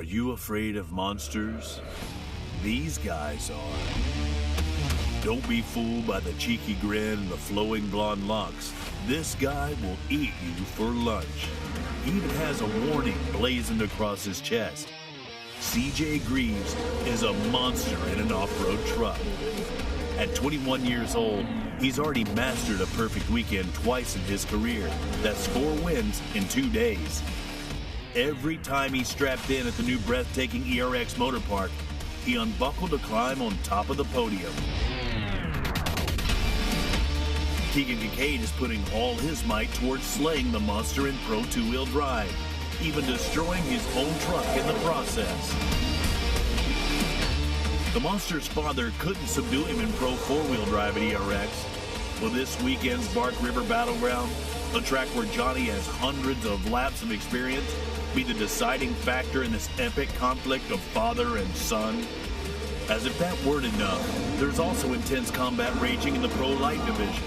you afraid of monsters? These guys are. Don't be fooled by the cheeky grin and the flowing blonde locks. This guy will eat you for lunch. He even has a warning blazoned across his chest. CJ Greaves is a monster in an off-road truck. At 21 years old, he's already mastered a perfect weekend twice in his career. That's 4 wins in 2 days. Every time he strapped in at the new breathtaking ERX Motor Park, he unbuckled to climb on top of the podium. Keegan Kincade is putting all his might towards slaying the monster in Pro 2-wheel drive, even destroying his own truck in the process. The monster's father couldn't subdue him in Pro 4-wheel drive at ERX. Will this weekend's Bark River Battleground, a track where Johnny has hundreds of laps of experience, be the deciding factor in this epic conflict of father and son? As if that weren't enough, there's also intense combat raging in the Pro Light division.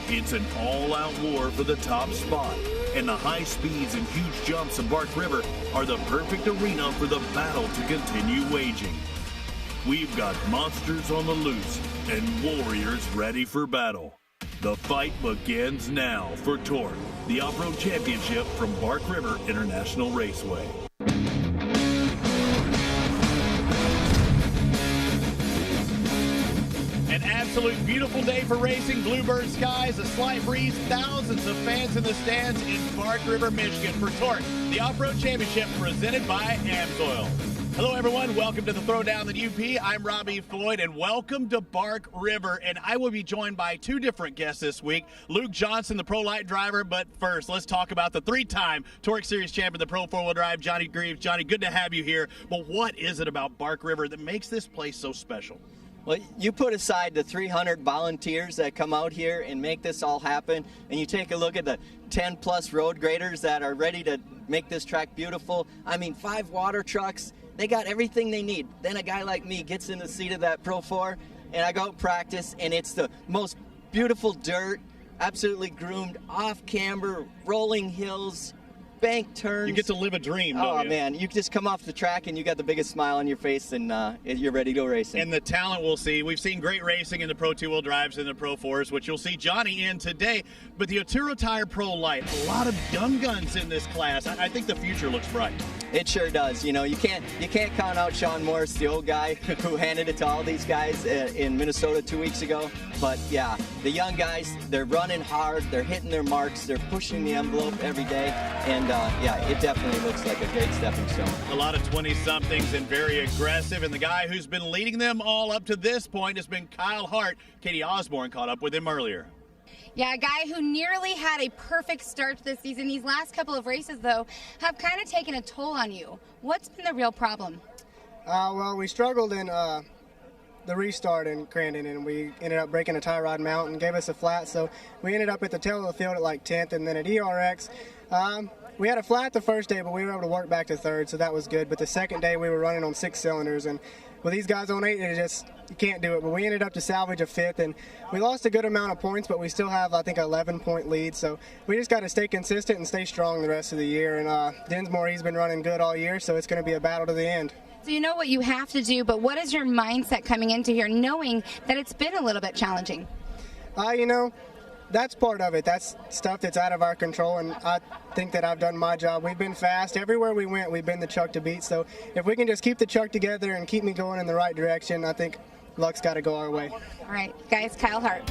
It's an all-out war for the top spot, and the high speeds and huge jumps of Bark River are the perfect arena for the battle to continue waging. We've got monsters on the loose and warriors ready for battle. The fight begins now for TORC, the off-road championship from Bark River International Raceway. An absolute beautiful day for racing, bluebird skies, a slight breeze, thousands of fans in the stands in Bark River, Michigan for TORC, the off-road championship presented by AMSOIL. Hello everyone, welcome to the Throwdown at UP. I'm Robbie Floyd and welcome to Bark River, and I will be joined by 2 different guests this week. Luke Johnson, the Pro Light driver, but first let's talk about the 3-time TORC Series champion, the Pro 4-wheel drive, Johnny Greaves. Johnny, good to have you here, but what is it about Bark River that makes this place so special? Well, you put aside the 300 volunteers that come out here and make this all happen, and you take a look at the 10+ road graders that are ready to make this track beautiful. I mean, 5 water trucks, they got everything they need. Then a guy like me gets in the seat of that Pro 4, and I go out practice, and it's the most beautiful dirt, absolutely groomed, off-camber, rolling hills, bank turns. You get to live a dream, don't you? Oh, man, you just come off the track and you got the biggest smile on your face, and you're ready to go racing. And the talent we'll see. We've seen great racing in the Pro 2-wheel drives and the Pro 4s, which you'll see Johnny in today. But the Arturo Tire Pro Light, a lot of young guns in this class. I think the future looks bright. It sure does. You know, you can't count out Sean Morris, the old guy who handed it to all these guys in Minnesota 2 weeks ago. But yeah, the young guys, they're running hard, they're hitting their marks, they're pushing the envelope every day, and yeah, it definitely looks like a great stepping stone. A lot of 20-somethings and very aggressive, and the guy who's been leading them all up to this point has been Kyle Hart. Katie Osborne caught up with him earlier. Yeah, a guy who nearly had a perfect start to this season. These last couple of races, though, have kind of taken a toll on you. What's been the real problem? Well, we struggled in the restart in Crandon, and we ended up breaking a tie rod mount and gave us a flat, so we ended up at the tail of the field at like 10th, and then at ERX, we had a flat the first day, but we were able to work back to 3rd, so that was good. But the second day, we were running on 6 cylinders, and with these guys on 8, you can't do it. But we ended up to salvage a 5th, and we lost a good amount of points, but we still have, I think, an 11-point lead. So we just got to stay consistent and stay strong the rest of the year. And Dinsmore, he's been running good all year, so it's going to be a battle to the end. So you know what you have to do, but what is your mindset coming into here, knowing that it's been a little bit challenging? You know, that's part of it. That's stuff that's out of our control, and I think that I've done my job. We've been fast. Everywhere we went, we've been the truck to beat. So if we can just keep the truck together and keep me going in the right direction, I think luck's got to go our way. All right, guys, Kyle Hart.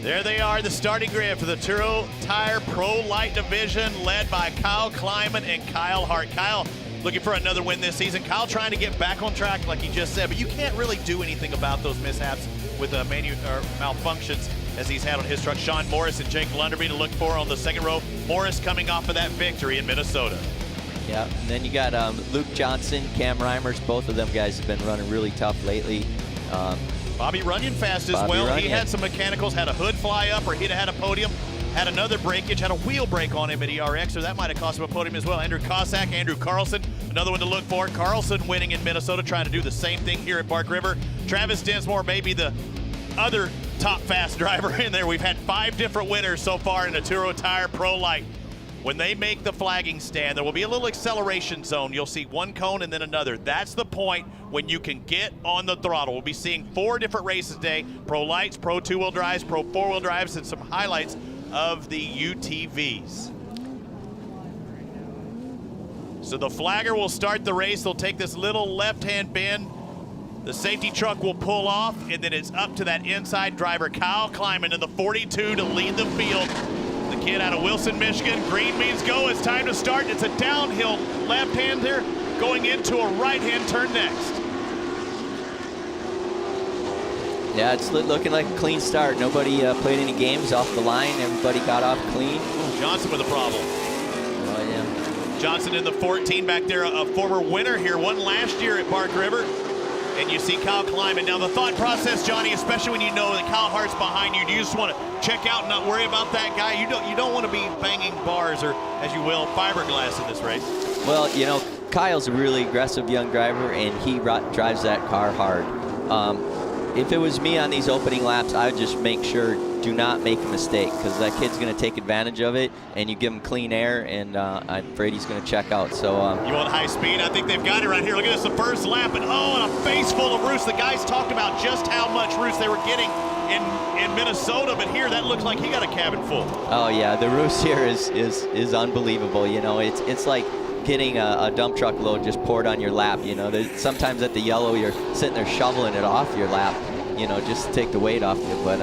There they are, the starting grid for the Arturo Tire Pro Light division, led by Kyle Kleiman and Kyle Hart. Kyle looking for another win this season. Kyle trying to get back on track, like he just said, but you can't really do anything about those mishaps with malfunctions as he's had on his truck. Sean Morris and Jake Lunderby to look for on the second row. Morris coming off of that victory in Minnesota. Yeah, and then you got Luke Johnson, Cam Reimers. Both of them guys have been running really tough lately. Bobby Runyon fast as well. Runyon. He had some mechanicals, had a hood fly up, or he'd have had a podium. Had another breakage, had a wheel break on him at ERX, so that might have cost him a podium as well. Andrew Cossack, Andrew Carlson, another one to look for. Carlson winning in Minnesota, trying to do the same thing here at Bark River. Travis Dinsmore may be the other top fast driver in there. We've had 5 different winners so far in the Arturo Tire Pro Light. When they make the flagging stand, there will be a little acceleration zone. You'll see one cone and then another. That's the point when you can get on the throttle. We'll be seeing 4 different races today: Pro Lights, Pro 2-wheel drives, Pro 4-wheel drives, and some highlights of the UTVs. So the flagger will start the race. They'll take this little left-hand bend. The safety truck will pull off, and then it's up to that inside driver, Kyle Kleiman, in the 42 to lead the field. The kid out of Wilson, Michigan. Green means go. It's time to start. It's a downhill left-hander going into a right-hand turn next. Yeah, it's looking like a clean start. Nobody played any games off the line. Everybody got off clean. Ooh, Johnson with a problem. Oh, yeah. Johnson in the 14 back there, a former winner here, won last year at Bark River. And you see Kyle Kleiman. Now the thought process, Johnny, especially when you know that Kyle Hart's behind you, do you just want to check out and not worry about that guy? You don't want to be banging bars or, as you will, fiberglass in this race. Well, you know, Kyle's a really aggressive young driver, and he drives that car hard. If it was me on these opening laps, I would just make sure, do not make a mistake, because that kid's going to take advantage of it, and you give him clean air, and I'm afraid he's going to check out. So you want high speed? I think they've got it right here. Look at this, the first lap, and and a face full of roost. The guys talked about just how much roost they were getting in Minnesota, but here that looks like he got a cabin full. Oh yeah, the roost here is unbelievable. You know, it's like getting a dump truck load just poured on your lap. You know, sometimes at the yellow you're sitting there shoveling it off your lap, you know, just to take the weight off you. But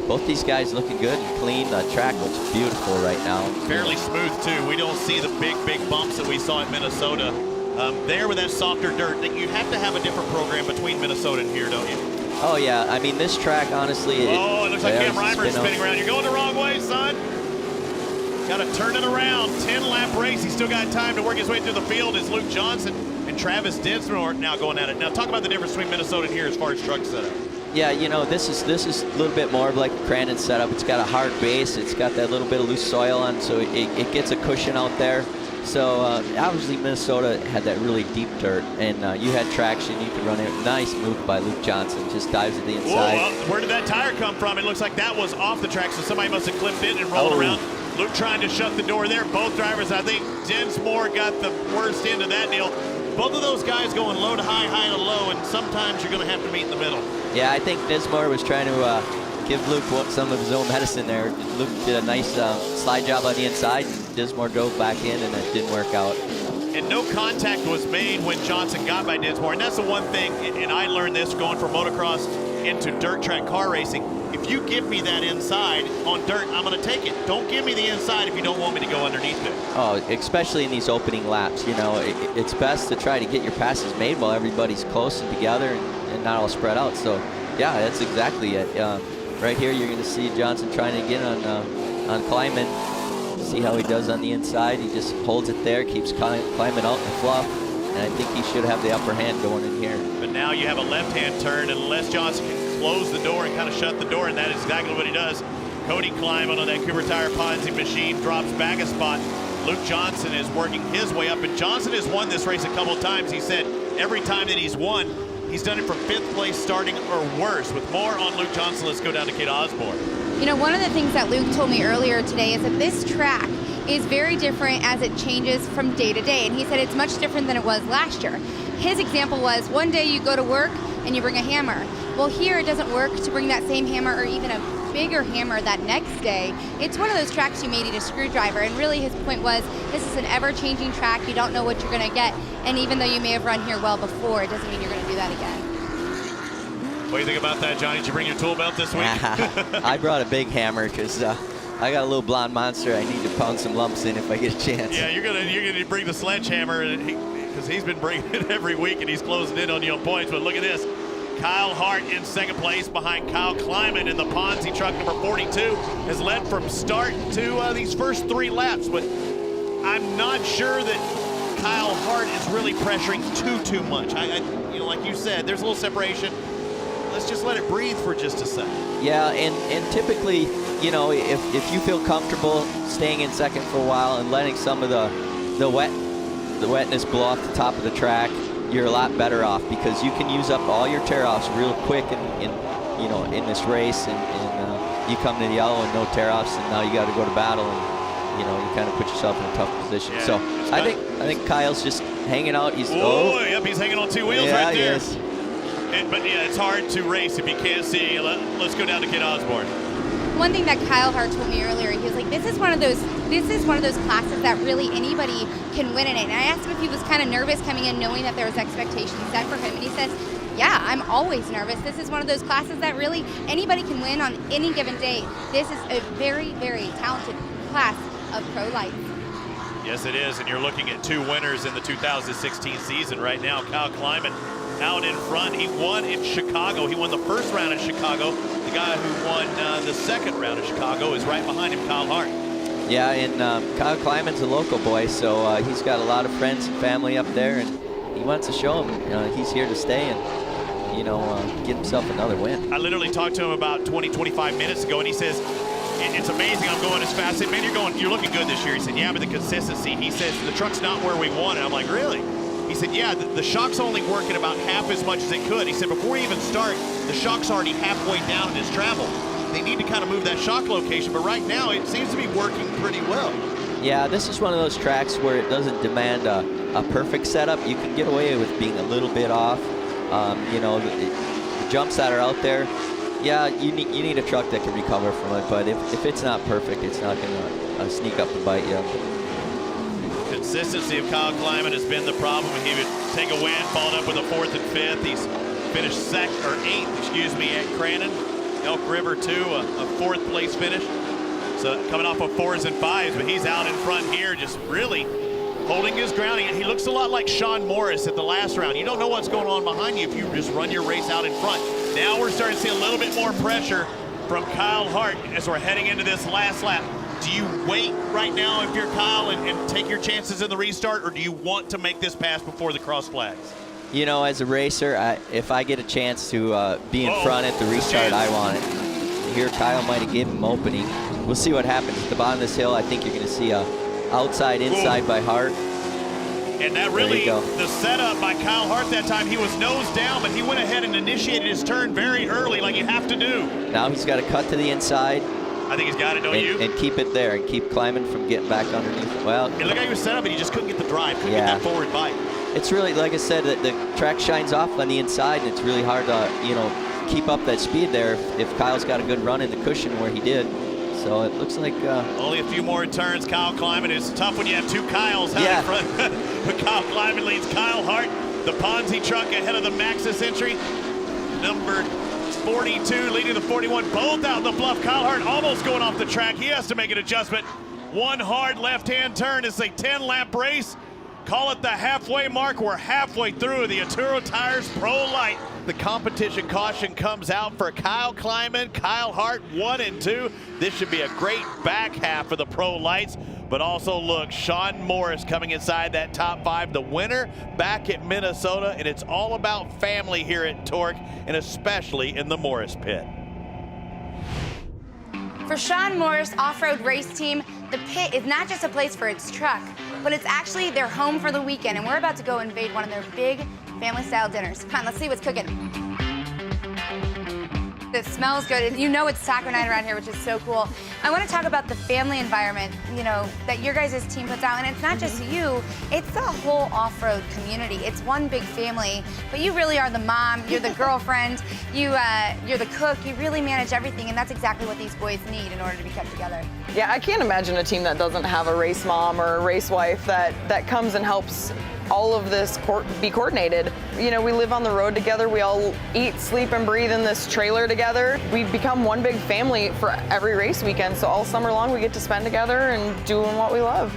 both these guys looking good and clean. The track looks beautiful right now. Fairly smooth too. We don't see the big bumps that we saw in Minnesota. There with that softer dirt, you have to have a different program between Minnesota and here, don't you? Oh yeah, I mean this track honestly. It looks like Cam Reimer is spinning around. You're going the wrong way, son. Got to turn it around. 10-lap race. He's still got time to work his way through the field as Luke Johnson and Travis Dinsmore now going at it. Now talk about the difference between Minnesota and here as far as truck setup. Yeah, you know, this is a little bit more of like a Crandon setup. It's got a hard base. It's got that little bit of loose soil on, so it gets a cushion out there. So obviously Minnesota had that really deep dirt, and you had traction. You could run it. Nice move by Luke Johnson. Just dives to the inside. Whoa, where did that tire come from? It looks like that was off the track, so somebody must have clipped it and rolled around. Luke trying to shut the door there. Both drivers, I think Dinsmore got the worst end of that deal. Both of those guys going low to high, high to low, and sometimes you're going to have to meet in the middle. Yeah, I think Dinsmore was trying to give Luke some of his own medicine there. Luke did a nice slide job on the inside, and Dinsmore drove back in, and it didn't work out. And no contact was made when Johnson got by Dinsmore, and that's the one thing, and I learned this going from motocross into dirt track car racing. If you give me that inside on dirt, I'm going to take it. Don't give me the inside if you don't want me to go underneath it. Oh, especially in these opening laps, you know, it's best to try to get your passes made while everybody's close and together and not all spread out. So, yeah, that's exactly it. Right here, you're going to see Johnson trying to get on Kleiman. See how he does on the inside. He just holds it there, keeps Kleiman out in the fluff, and I think he should have the upper hand going in here. But now you have a left-hand turn, and unless Johnson can close the door and kind of shut the door, and that is exactly what he does. Cody Kleiman on that Cooper Tire Ponzi machine drops back a spot. Luke Johnson is working his way up, and Johnson has won this race a couple times. He said every time that he's won, he's done it from 5th place starting or worse. With more on Luke Johnson, let's go down to Kate Osborne. You know, one of the things that Luke told me earlier today is that this track is very different as it changes from day to day, and he said it's much different than it was last year. His example was one day you go to work and you bring a hammer. Well, here it doesn't work to bring that same hammer or even a bigger hammer that next day. It's one of those tracks you may need a screwdriver, and really his point was this is an ever-changing track. You don't know what you're going to get, and even though you may have run here well before, it doesn't mean you're going to do that again. What do you think about that, Johnny? Did you bring your tool belt this week? I brought a big hammer because I got a little blonde monster I need to pound some lumps in if I get a chance. Yeah, you're gonna bring the sledgehammer because he's been bringing it every week and he's closing in on you on points. But look at this. Kyle Hart in 2nd place behind Kyle Kleiman in the Ponzi truck number 42 has led from start to these first 3 laps. But I'm not sure that Kyle Hart is really pressuring too much. You know, like you said, there's a little separation. Let's just let it breathe for just a second. Yeah, and typically, you know, if you feel comfortable staying in 2nd for a while and letting some of the wetness blow off the top of the track, you're a lot better off because you can use up all your tear-offs real quick in this race, and you come to the yellow and no tear-offs, and now you got to go to battle. And you know, you kind of put yourself in a tough position. Yeah, so I think Kyle's just hanging out. He's yep, he's hanging on 2 wheels right there. Yes. But yeah, it's hard to race if you can't see. Let's go down to Kid Osborne. One thing that Kyle Hart told me earlier, he was like, this is one of those classes that really anybody can win in it. And I asked him if he was kind of nervous coming in knowing that there was expectations set for him. And he says, yeah, I'm always nervous. This is one of those classes that really anybody can win on any given day. This is a very, very talented class of pro lights. Yes, it is. And you're looking at 2 winners in the 2016 season right now. Kyle Kleiman out in front. He won in Chicago. He won the first round in Chicago. The guy who won the second round in Chicago is right behind him, Kyle Hart. Yeah, and Kyle Kleiman's a local boy, so he's got a lot of friends and family up there, and he wants to show them he's here to stay and, you know, get himself another win. I literally talked to him about 20-25 minutes ago, and he says, it's amazing I'm going as fast. I said, man, you're looking good this year. He said, yeah, but the consistency. He says, the truck's not where we want it. I'm like, really? He said, yeah, the shock's only working about half as much as it could. He said, before we even start, the shock's already halfway down in his travel. They need to kind of move that shock location, but right now it seems to be working pretty well. Yeah, this is one of those tracks where it doesn't demand a perfect setup. You can get away with being a little bit off. You know, the jumps that are out there, yeah, you need a truck that can recover from it, but if it's not perfect, it's not going to sneak up and bite you. Consistency of Kyle Kleiman has been the problem. He would take a win, followed up with a 4th and 5th. He's finished 8th, at Crandon. Elk River 2, a 4th place finish. So coming off of 4s and 5s, but he's out in front here, just really holding his ground. He looks a lot like Sean Morris at the last round. You don't know what's going on behind you if you just run your race out in front. Now we're starting to see a little bit more pressure from Kyle Hart as we're heading into this last lap. Do you wait right now if you're Kyle and take your chances in the restart, or do you want to make this pass before the cross flags? You know, as a racer, if I get a chance to be in front at the restart, I want it. Here, Kyle might have given him opening. We'll see what happens. At the bottom of this hill, I think you're going to see a outside-inside by Hart. And that really, the setup by Kyle Hart that time, he was nose down, but he went ahead and initiated his turn very early, like you have to do. Now he's got to cut to the inside. I think he's got it, don't you? And keep it there, and keep Kleiman from getting back underneath. Well, it looked like he was set up, and he just couldn't get the drive, couldn't get that forward bite. It's really, like I said, the track shines off on the inside, and it's really hard to, you know, keep up that speed there if Kyle's got a good run in the cushion where he did. So it looks like only a few more turns. Kyle Kleiman. It's tough when you have 2 Kyles out in front. But Kyle Kleiman leads Kyle Hart, the Ponzi truck ahead of the Maxxis entry. Number 42 leading the 41, both out in the bluff. Kyle Hart almost going off the track. He has to make an adjustment. One hard left-hand turn. It's a 10-lap race. Call it the halfway mark. We're halfway through the Arturo Tires Pro Light. The competition caution comes out for Kyle Kleiman, Kyle Hart, 1 and 2. This should be a great back half of the Pro Lights. But also look, Sean Morris coming inside that top 5, the winner back at Minnesota. And it's all about family here at TORC, and especially in the Morris pit. For Sean Morris Off-Road Race Team, the pit is not just a place for its truck, but it's actually their home for the weekend, and we're about to go invade one of their big family-style dinners. Come on, let's see what's cooking. It smells good, and you know it's taco night around here, which is so cool. I want to talk about the family environment, you know, that your guys' team puts out, and it's not just you, it's the whole off-road community. It's one big family, but you really are the mom, you're the girlfriend, you're the cook, you really manage everything, and that's exactly what these boys need in order to be kept together. Yeah, I can't imagine a team that doesn't have a race mom or a race wife that comes and helps all of this be coordinated. You know, we live on the road together. We all eat, sleep, and breathe in this trailer together. We've become one big family for every race weekend. So all summer long, we get to spend together and doing what we love.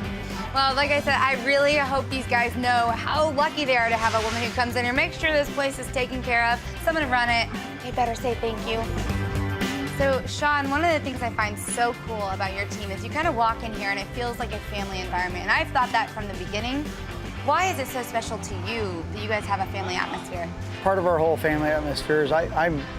Well, like I said, I really hope these guys know how lucky they are to have a woman who comes in here, makes sure this place is taken care of, someone to run it. They better say thank you. So, Sean, one of the things I find so cool about your team is you kind of walk in here and it feels like a family environment. And I've thought that from the beginning. Why is it so special to you that you guys have a family atmosphere? Part of our whole family atmosphere is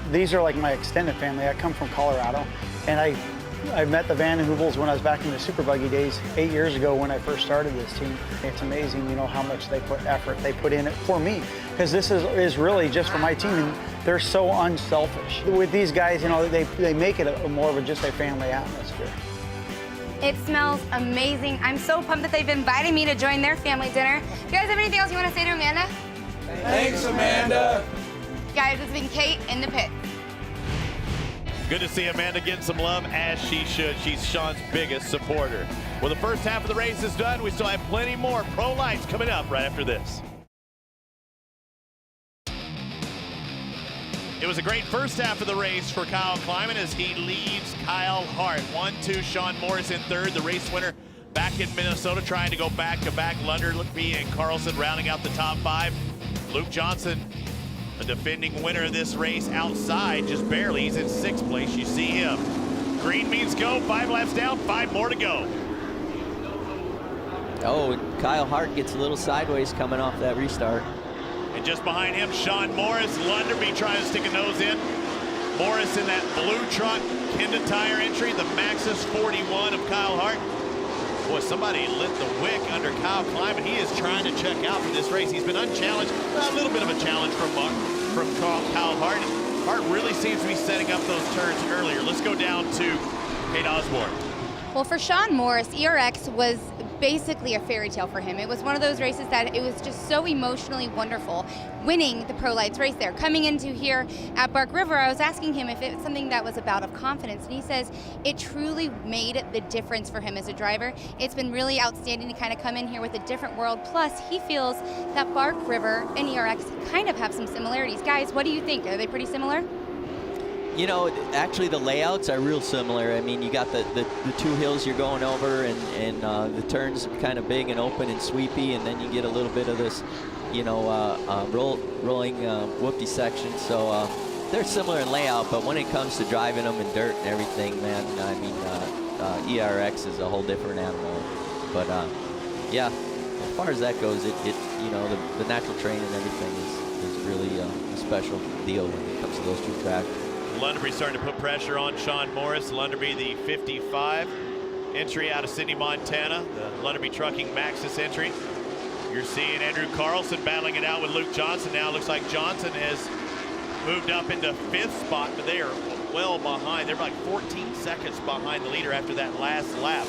these are like my extended family. I come from Colorado, and I met the Van Hoovels when I was back in the Super Buggy days 8 years ago when I first started this team. It's amazing, you know, how much they put effort, they put in it for me, because this is really just for my team, and they're so unselfish. With these guys, you know, they make it more of just a family atmosphere. It smells amazing. I'm so pumped that they've invited me to join their family dinner. You guys have anything else you want to say to Amanda? Thanks, Amanda. Guys, it's been Kate in the pit. Good to see Amanda getting some love, as she should. She's Sean's biggest supporter. Well, the first half of the race is done. We still have plenty more pro lights coming up right after this. It was a great first half of the race for Kyle Kleiman as he leads Kyle Hart. 1-2, Sean Morris in third. The race winner back in Minnesota trying to go back-to-back. Lunderby and Carlson rounding out the top 5. Luke Johnson, a defending winner of this race, outside just barely. He's in 6th place. You see him. Green means go. 5 laps down, 5 more to go. Oh, Kyle Hart gets a little sideways coming off that restart. And just behind him, Sean Morris. Lunderby trying to stick a nose in. Morris in that blue truck, Kenda Tire entry, the Maxxis 41 of Kyle Hart. Boy, somebody lit the wick under Kyle Kleiman. He is trying to check out for this race. He's been unchallenged. A little bit of a challenge from Kyle Hart. Hart really seems to be setting up those turns earlier. Let's go down to Kate Osborne. Well, for Sean Morris, ERX was basically a fairy tale for him. It was one of those races that it was just so emotionally wonderful, winning the Pro Lights race there. Coming into here at Bark River, I was asking him if it's something that was a bout of confidence, and he says it truly made the difference for him as a driver. It's been really outstanding to kind of come in here with a different world. Plus, he feels that Bark River and ERX kind of have some similarities. Guys, what do you think? Are they pretty similar? You know, actually the layouts are real similar. I mean, you got the 2 hills you're going over, and the turns are kind of big and open and sweepy, and then you get a little bit of this, you know, rolling whoopty section. So they're similar in layout, but when it comes to driving them in dirt and everything, man, I mean, ERX is a whole different animal. But yeah, as far as that goes, it you know, the natural terrain and everything is really a special deal when it comes to those 2 tracks. Lunderby starting to put pressure on Sean Morris. Lunderby, the 55 entry out of Sydney, Montana. The Lunderby Trucking Maxxis entry. You're seeing Andrew Carlson battling it out with Luke Johnson. Now it looks like Johnson has moved up into 5th spot, but they are well behind. They're like 14 seconds behind the leader after that last lap.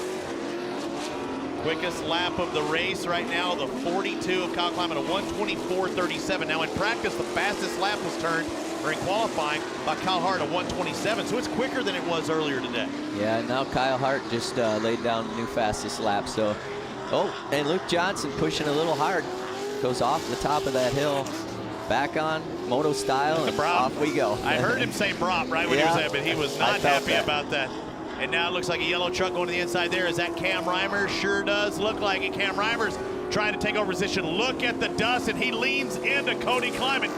Quickest lap of the race right now, the 42 of Kyle Kleiman, a 1:24.37. Now in practice, the fastest lap was turned, or in qualifying, by Kyle Hart, a 1:27. So it's quicker than it was earlier today. Yeah, now Kyle Hart just laid down the new fastest lap. So, oh, and Luke Johnson pushing a little hard. Goes off the top of that hill, back on, moto style, and off we go. I heard him say brop right when he was there, but he was not happy about that. And now it looks like a yellow truck going to the inside there. Is that Cam Reimer? Sure does look like it. Cam Reimer's trying to take over position. Look at the dust, and he leans into Cody Kleiman.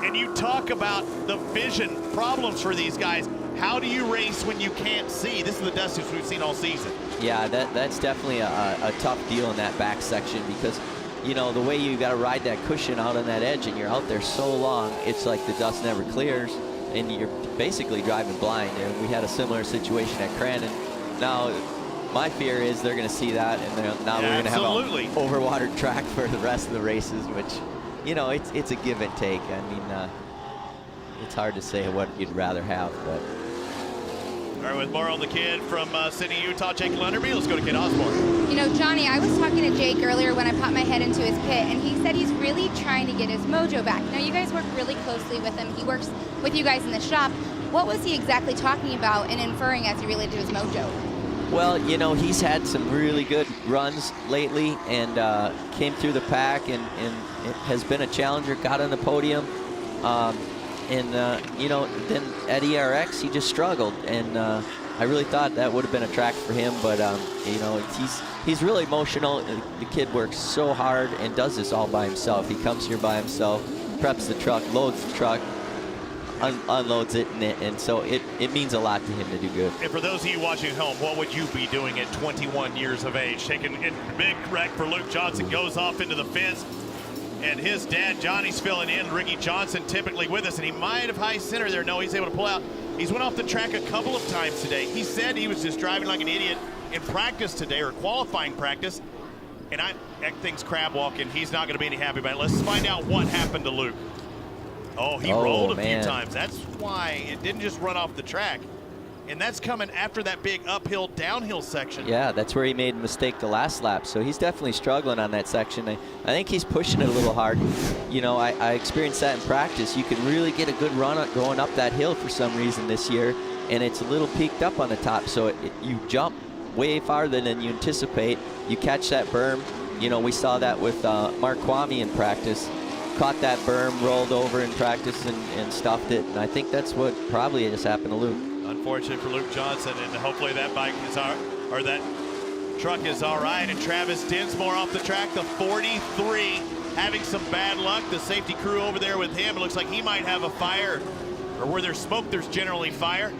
And you talk about the vision problems for these guys. How do you race when you can't see? This is the dust we've seen all season. Yeah, that's definitely a tough deal in that back section, because, you know, the way you got to ride that cushion out on that edge, and you're out there so long, it's like the dust never clears, and you're basically driving blind. And we had a similar situation at Crandon. Now, my fear is they're going to see that, and now we're going to have an overwatered track for the rest of the races, which, you know, it's a give and take. I mean, it's hard to say what you'd rather have, but. All right, with more on the kid from Sydney, Utah, Jake Lunderby, let's go to Kate Osborne. You know, Johnny, I was talking to Jake earlier when I popped my head into his pit, and he said he's really trying to get his mojo back. Now, you guys work really closely with him. He works with you guys in the shop. What was he exactly talking about and inferring as he related to his mojo? Well, you know, he's had some really good runs lately, and came through the pack, and it has been a challenger, got on the podium. You know, then at ERX, he just struggled, and I really thought that would have been a track for him, but, you know, he's really emotional. The kid works so hard and does this all by himself. He comes here by himself, preps the truck, loads the truck, unloads it, and so it means a lot to him to do good. And for those of you watching at home, what would you be doing at 21 years of age? Taking a big wreck for Luke Johnson, goes off into the fence. And his dad, Johnny's filling in. Ricky Johnson typically with us, and he might have high center there. No, he's able to pull out. He's went off the track a couple of times today. He said he was just driving like an idiot in practice today, or qualifying practice. And that thing's crab walking. He's not going to be any happy about it. Let's find out what happened to Luke. Oh, he rolled a few times. That's why it didn't just run off the track. And that's coming after that big uphill, downhill section. Yeah, that's where he made a mistake the last lap. So he's definitely struggling on that section. I think he's pushing it a little hard. You know, I experienced that in practice. You can really get a good run going up that hill for some reason this year, and it's a little peaked up on the top. So you jump way farther than you anticipate. You catch that berm. You know, we saw that with Mark Kwame in practice. Caught that berm, rolled over in practice, and stuffed it. And I think that's what probably just happened to Luke. Unfortunately for Luke Johnson, and hopefully that bike is that truck is all right. And Travis Dinsmore off the track, the 43, having some bad luck. The safety crew over there with him, it looks like he might have a fire, or where there's smoke, there's generally fire.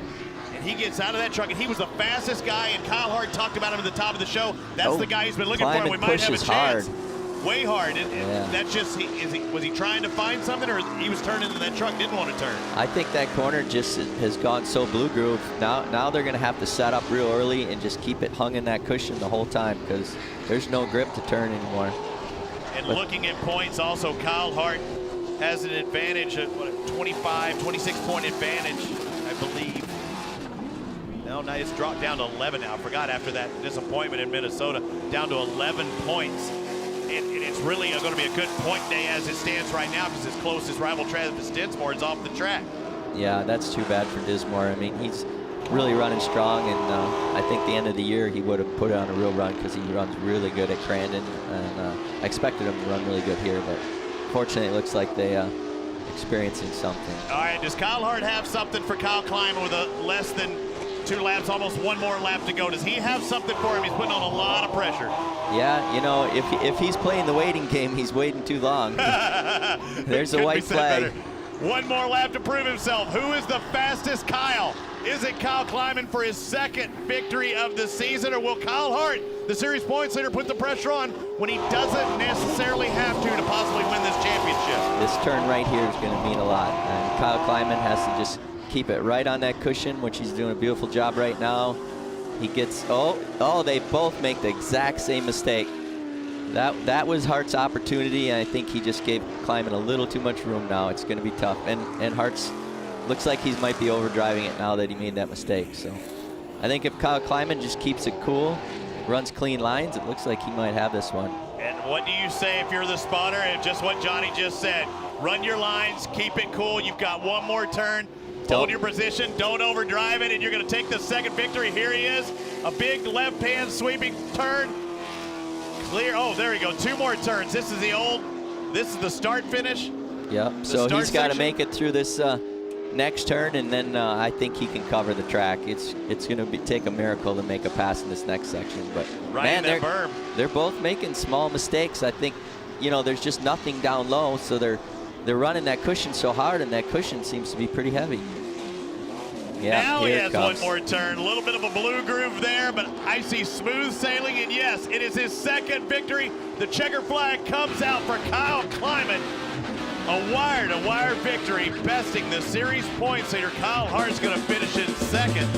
And he gets out of that truck, and he was the fastest guy, and Kyle Hart talked about him at the top of the show. That's the guy he's been looking for, and we might have a chance. Hard. Way hard. That's just, was he trying to find something, or he was turning into that truck, didn't want to turn? I think that corner just has gone so blue groove. Now they're going to have to set up real early and just keep it hung in that cushion the whole time, because there's no grip to turn anymore. And looking at points also, Kyle Hart has an advantage, a 26-point advantage, I believe. No, now it's dropped down to 11 now. I forgot after that disappointment in Minnesota, down to 11 points. And it's really going to be a good point day as it stands right now, because his closest rival, Travis Dinsmore, is off the track. Yeah, that's too bad for Dinsmore. I mean, he's really running strong, and I think the end of the year he would have put it on a real run, because he runs really good at Crandon, and I expected him to run really good here, but fortunately it looks like they experiencing something. All right, does Kyle Hart have something for Kyle Kleiman with a less than 2 laps, almost 1 more lap to go? Does he have something for him? He's putting on a lot of pressure. Yeah, you know, if he's playing the waiting game, he's waiting too long. There's a white flag. 1 more lap to prove himself. Who is the fastest Kyle? Is it Kyle Kleiman for his 2nd victory of the season, or will Kyle Hart, the series points leader, put the pressure on when he doesn't necessarily have to possibly win this championship? This turn right here is going to mean a lot, and Kyle Kleiman has to just keep it right on that cushion, which he's doing a beautiful job right now. He gets, they both make the exact same mistake. That was Hart's opportunity, and I think he just gave Kleiman a little too much room now. It's going to be tough, and Hart's looks like he might be overdriving it now that he made that mistake. So I think if Kyle Kleiman just keeps it cool, runs clean lines, it looks like he might have this one. And what do you say if you're the spotter? And just what Johnny just said, run your lines, keep it cool. You've got 1 more turn. Hold your position, don't overdrive it, and you're going to take the 2nd victory. Here he is, a big left-hand sweeping turn. Clear, there we go, 2 more turns. This is the start-finish. Yep, so he's got to make it through this next turn, and then I think he can cover the track. It's going to take a miracle to make a pass in this next section. But man, they're both making small mistakes. I think, you know, there's just nothing down low, so they're running that cushion so hard, and that cushion seems to be pretty heavy. Yeah, now he has 1 more turn. A little bit of a blue groove there, but I see smooth sailing, and yes, it is his 2nd victory. The checker flag comes out for Kyle Kleiman. A wire-to-wire victory, besting the series points leader. Kyle Hart's going to finish in 2nd.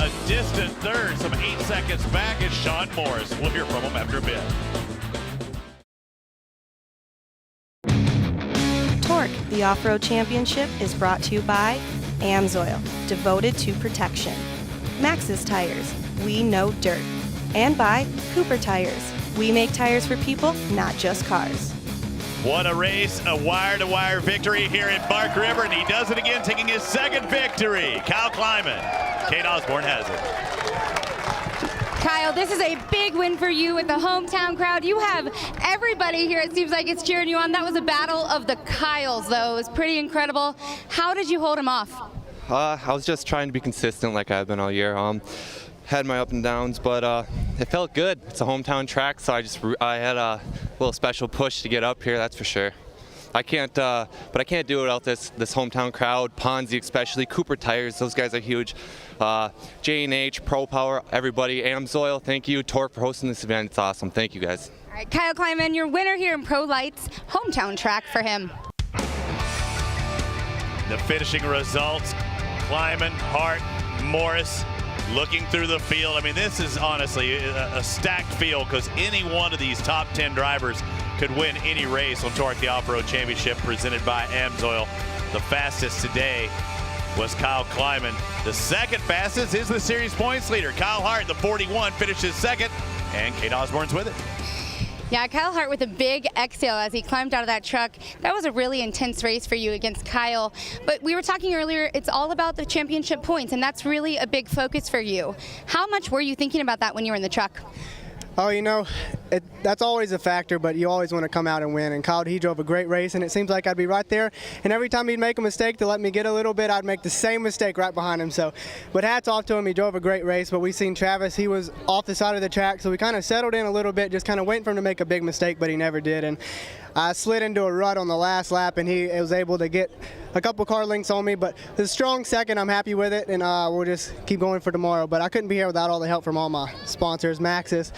A distant 3rd, some 8 seconds back is Sean Morris. We'll hear from him after a bit. TORC, the Off-Road Championship, is brought to you by AMSOIL, devoted to protection. Maxxis Tires, we know dirt. And by Cooper Tires, we make tires for people, not just cars. What a race, a wire-to-wire victory here at Bark River, and he does it again, taking his 2nd victory. Kyle Kleiman. Kate Osborne has it. Kyle, this is a big win for you with the hometown crowd. You have everybody here, it seems like it's cheering you on. That was a battle of the Kyles, though. It was pretty incredible. How did you hold him off? I was just trying to be consistent like I've been all year. Had my up and downs, but it felt good. It's a hometown track, so I had a little special push to get up here, that's for sure. I can't do it without this hometown crowd, Ponzi especially, Cooper Tires, those guys are huge. J&H, Pro Power, everybody, AMSOIL, thank you. TORC for hosting this event, it's awesome. Thank you guys. All right, Kyle Kleiman, your winner here in Pro Lights, hometown track for him. The finishing results, Kleiman, Hart, Morris, looking through the field. I mean, this is honestly a stacked field, because any one of these top 10 drivers could win any race on TORC, the Off-Road Championship presented by AMSOIL. The fastest today was Kyle Kleiman. The second fastest is the series points leader. Kyle Hart, the 41, finishes second, and Kate Osborne's with it. Yeah, Kyle Hart with a big exhale as he climbed out of that truck. That was a really intense race for you against Kyle. But we were talking earlier, it's all about the championship points, and that's really a big focus for you. How much were you thinking about that when you were in the truck? Oh, you know, that's always a factor, but you always want to come out and win. And Kyle, he drove a great race, and it seems like I'd be right there. And every time he'd make a mistake to let me get a little bit, I'd make the same mistake right behind him. So, but hats off to him. He drove a great race. But we seen Travis, he was off the side of the track, so we kind of settled in a little bit, just kind of waiting for him to make a big mistake, but he never did. And I slid into a rut on the last lap, and he was able to get a couple car lengths on me. But the strong second, I'm happy with it, and we'll just keep going for tomorrow. But I couldn't be here without all the help from all my sponsors, Maxxis,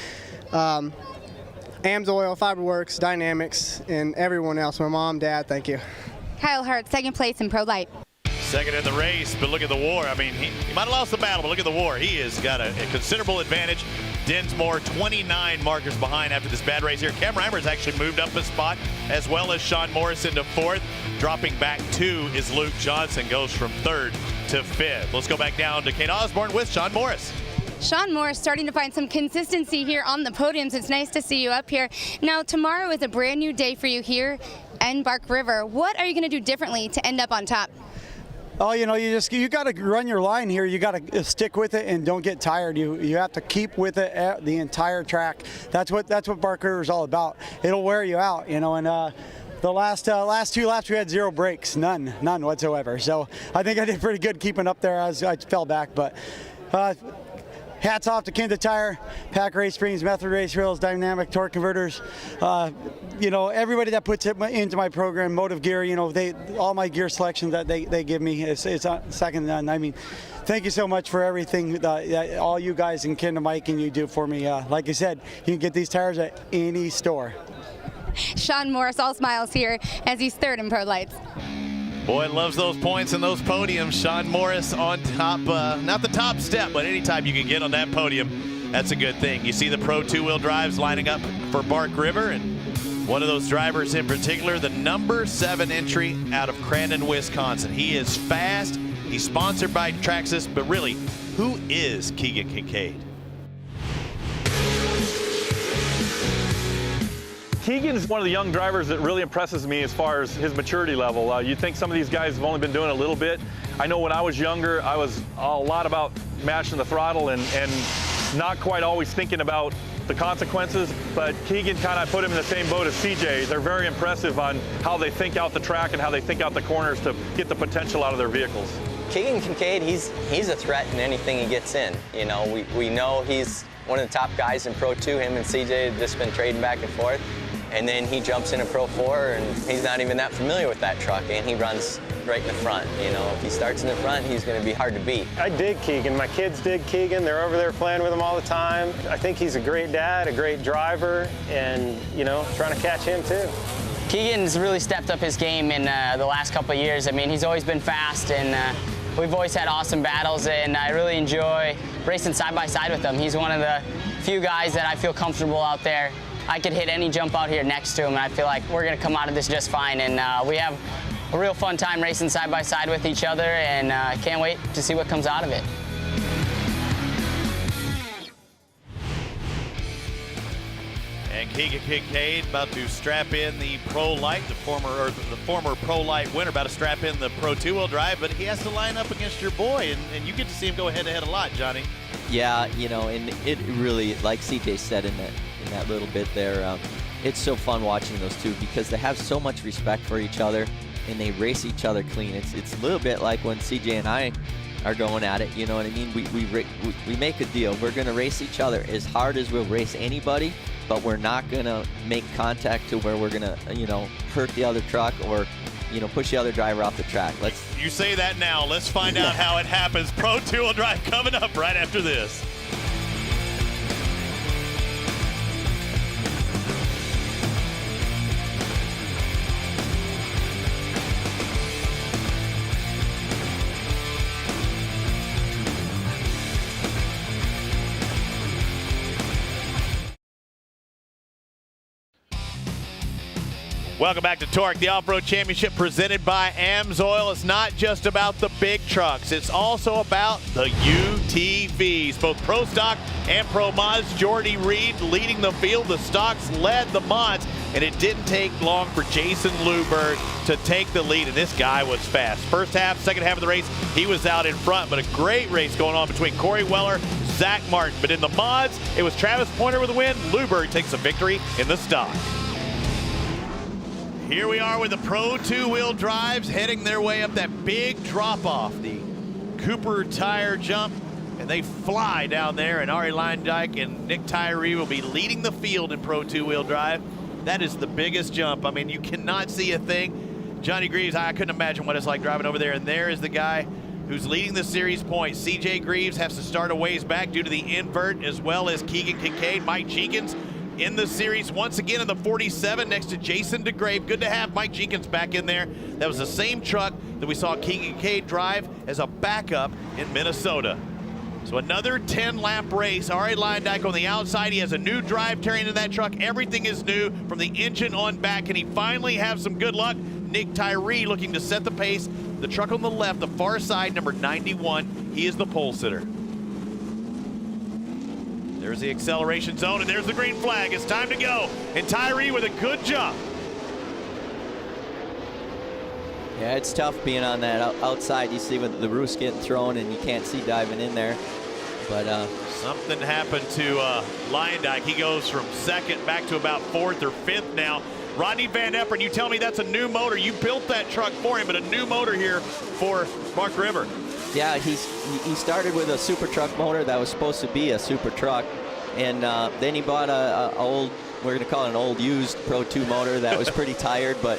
AMSOIL, Fiberworks, Dynamics, and everyone else. My mom, dad, thank you. Kyle Hart, second place in Pro Light. Second in the race, but look at the war. I mean, he might have lost the battle, but look at the war. He has got a considerable advantage. Dinsmore, 29 markers behind after this bad race here. Cam Reimer's actually moved up a spot, as well as Sean Morrison to fourth. Dropping back 2 is Luke Johnson, goes from third to fifth. Let's go back down to Kate Osborne with Sean Morris. Sean Morris starting to find some consistency here on the podiums. It's nice to see you up here. Now, tomorrow is a brand new day for you here in Bark River. What are you going to do differently to end up on top? Oh, you know, you got to run your line here. You got to stick with it and don't get tired. You have to keep with it the entire track. That's what Bark River is all about. It'll wear you out, you know. And the last 2 laps we had 0 breaks, none whatsoever. So I think I did pretty good keeping up there as I fell back, but. Hats off to Kincade Tire, Pack Race Springs, Method Race Rails, Dynamic Torque Converters. You know, everybody that puts it into my program, Motive Gear, you know, all my gear selections that they give me is second to none. I mean, thank you so much for everything that all you guys and Ken and Mike and you do for me. Like I said, you can get these tires at any store. Sean Morris, all smiles here as he's third in Pro Lights. Boy, loves those points and those podiums. Sean Morris on top, not the top step, but anytime you can get on that podium, that's a good thing. You see the Pro 2-wheel drives lining up for Bark River, and one of those drivers in particular, the number 7 entry out of Crandon, Wisconsin. He is fast. He's sponsored by Traxxas, but really, who is Keegan Kincade? Keegan's one of the young drivers that really impresses me as far as his maturity level. You think some of these guys have only been doing it a little bit. I know when I was younger, I was a lot about mashing the throttle and not quite always thinking about the consequences, but Keegan kind of put him in the same boat as CJ. They're very impressive on how they think out the track and how they think out the corners to get the potential out of their vehicles. Keegan Kincade, he's a threat in anything he gets in. You know, we know he's one of the top guys in Pro 2. Him and CJ have just been trading back and forth. And then he jumps into Pro 4, and he's not even that familiar with that truck, and he runs right in the front. You know, if he starts in the front, he's going to be hard to beat. I dig Keegan. My kids dig Keegan. They're over there playing with him all the time. I think he's a great dad, a great driver, and, you know, trying to catch him too. Keegan's really stepped up his game in the last couple of years. I mean, he's always been fast, and we've always had awesome battles, and I really enjoy racing side by side with him. He's one of the few guys that I feel comfortable out there. I could hit any jump out here next to him, and I feel like we're going to come out of this just fine. And we have a real fun time racing side by side with each other, and can't wait to see what comes out of it. And Keegan Kincade about to strap in the Pro Light, the former Pro Light winner, about to strap in the Pro 2-wheel drive, but he has to line up against your boy, and you get to see him go head-to-head a lot, Johnny. Yeah, you know, and it really, like CJ said in that little bit there, it's so fun watching those two because they have so much respect for each other and they race each other clean. It's a little bit like when CJ and I are going at it, you know what I mean? We make a deal. We're going to race each other as hard as we'll race anybody, but we're not going to make contact to where we're going to, you know, hurt the other truck or, you know, push the other driver off the track. You say that now. Let's find out how it happens. Pro 2-wheel drive coming up right after this. Welcome back to Torque, the Off-Road Championship presented by AMSOIL. It's not just about the big trucks. It's also about the UTVs, both Pro Stock and Pro Mods. Jordy Reed leading the field. The stocks led the mods, and it didn't take long for Jason Luberg to take the lead, and this guy was fast. First half, second half of the race, he was out in front, but a great race going on between Corey Weller, Zach Martin. But in the mods, it was Travis Pointer with the win. Luberg takes a victory in the stock. Here we are with the Pro two-wheel drives heading their way up that big drop-off, the Cooper tire jump, and they fly down there, and Ari Leindijk and Nick Tyree will be leading the field in Pro two-wheel drive. That is the biggest jump. I mean, you cannot see a thing. Johnny Greaves, I couldn't imagine what it's like driving over there, and there is the guy who's leading the series points. CJ Greaves has to start a ways back due to the invert, as well as Keegan Kincade. Mike Jenkins in the series once again in the 47 next to Jason DeGrave. Good to have Mike Jenkins back in there. That was the same truck that we saw Keegan Kincade drive as a backup in Minnesota. So another 10-lap race. Ari Leindijk on the outside. He has a new drive tearing in that truck. Everything is new from the engine on back. Can he finally have some good luck? Nick Tyree looking to set the pace. The truck on the left, the far side, number 91. He is the pole sitter. There's the acceleration zone, and there's the green flag. It's time to go. And Tyree with a good jump. Yeah, it's tough being on that outside. You see with the roof's getting thrown, and you can't see diving in there. But something happened to Leindijk. He goes from second back to about fourth or fifth now. Rodney Van Epperen, you tell me that's a new motor. You built that truck for him, but a new motor here for Bark River. Yeah, he started with a super truck motor that was supposed to be a super truck, and then he bought a old, we're going to call it an old used Pro 2 motor that was pretty tired, but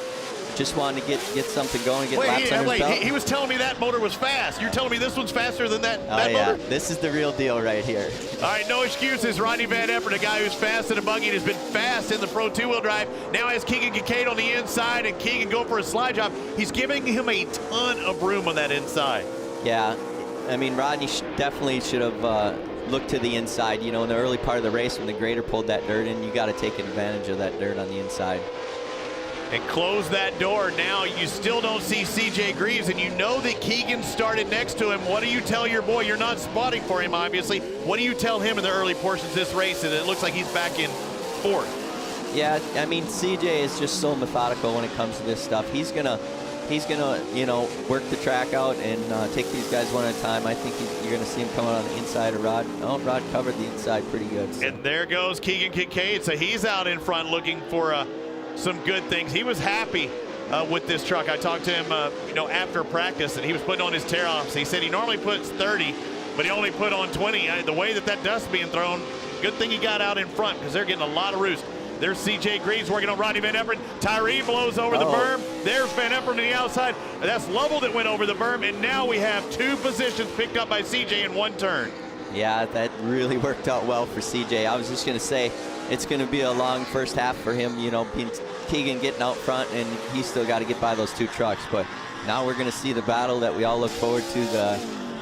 just wanted to get something going, get laps under his belt. He was telling me that motor was fast. You're telling me this one's faster than that yeah, motor? This is the real deal right here. All right, no excuses. Rodney Van Epperen, a guy who's fast in a buggy and has been fast in the Pro two-wheel drive. Now has Keegan Kincade on the inside, and Keegan go for a slide job. He's giving him a ton of room on that inside. Yeah, I mean, Rodney definitely should have looked to the inside. You know, in the early part of the race when the grader pulled that dirt in, you got to take advantage of that dirt on the inside. And close that door. Now you still don't see CJ Greaves, and you know that Keegan started next to him. What do you tell your boy? You're not spotting for him, obviously. What do you tell him in the early portions of this race? And it looks like he's back in fourth. Yeah, I mean, CJ is just so methodical when it comes to this stuff. He's gonna, you know, work the track out and take these guys one at a time. I think you're gonna see him coming on the inside of Rod. Oh, Rod covered the inside pretty good. So. And there goes Keegan Kincade. So he's out in front looking for some good things. He was happy with this truck. I talked to him, you know, after practice, and he was putting on his tear-offs. He said he normally puts 30, but he only put on 20. The way that dust's being thrown, good thing he got out in front because they're getting a lot of roost. There's CJ Greaves working on Rodney Van Epperen. Tyree blows over the berm. There's Van Epperen to the outside. That's Lovell that went over the berm, and now we have two positions picked up by CJ in one turn. Yeah, that really worked out well for CJ. I was just going to say, it's going to be a long first half for him, you know, Keegan getting out front, and he's still got to get by those two trucks. But now we're going to see the battle that we all look forward to, the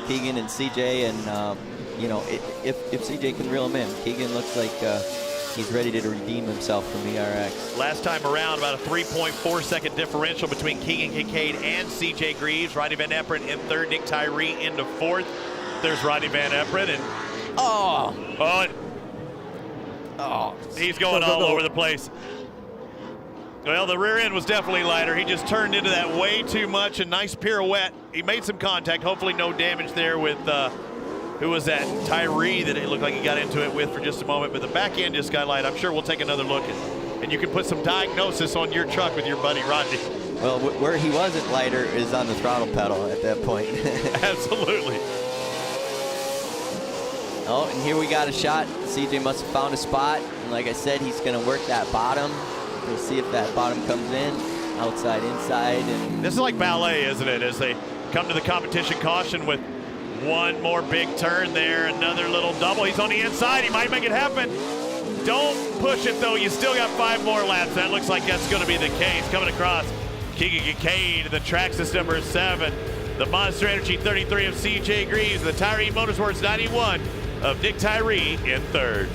Keegan and CJ, and, you know, if CJ can reel him in. Keegan looks like he's ready to redeem himself from the ERX. Last time around, about a 3.4-second differential between Keegan Kincade and CJ Greaves. Rodney Van Epperen in third, Nick Tyree into fourth. There's Rodney Van Epperen, and he's going all over the place. Well, the rear end was definitely lighter. He just turned into that way too much. A nice pirouette. He made some contact. Hopefully no damage there with, who was that? Tyree that it looked like he got into it with for just a moment. But the back end just got light. I'm sure we'll take another look. And you can put some diagnosis on your truck with your buddy Rodney. Well, where he wasn't lighter is on the throttle pedal at that point. Absolutely. Oh, and here we got a shot. CJ must have found a spot. And like I said, he's going to work that bottom. We'll see if that bottom comes in, outside, inside. And this is like ballet, isn't it? As they come to the competition caution with one more big turn there. Another little double. He's on the inside. He might make it happen. Don't push it, though. You still got 5 more laps. That looks like that's going to be the case. Coming across, Keegan Kincade, the Traxxas number 7. The Monster Energy 33 of CJ Greaves. The Tyree Motorsports 91 of Nick Tyree in third.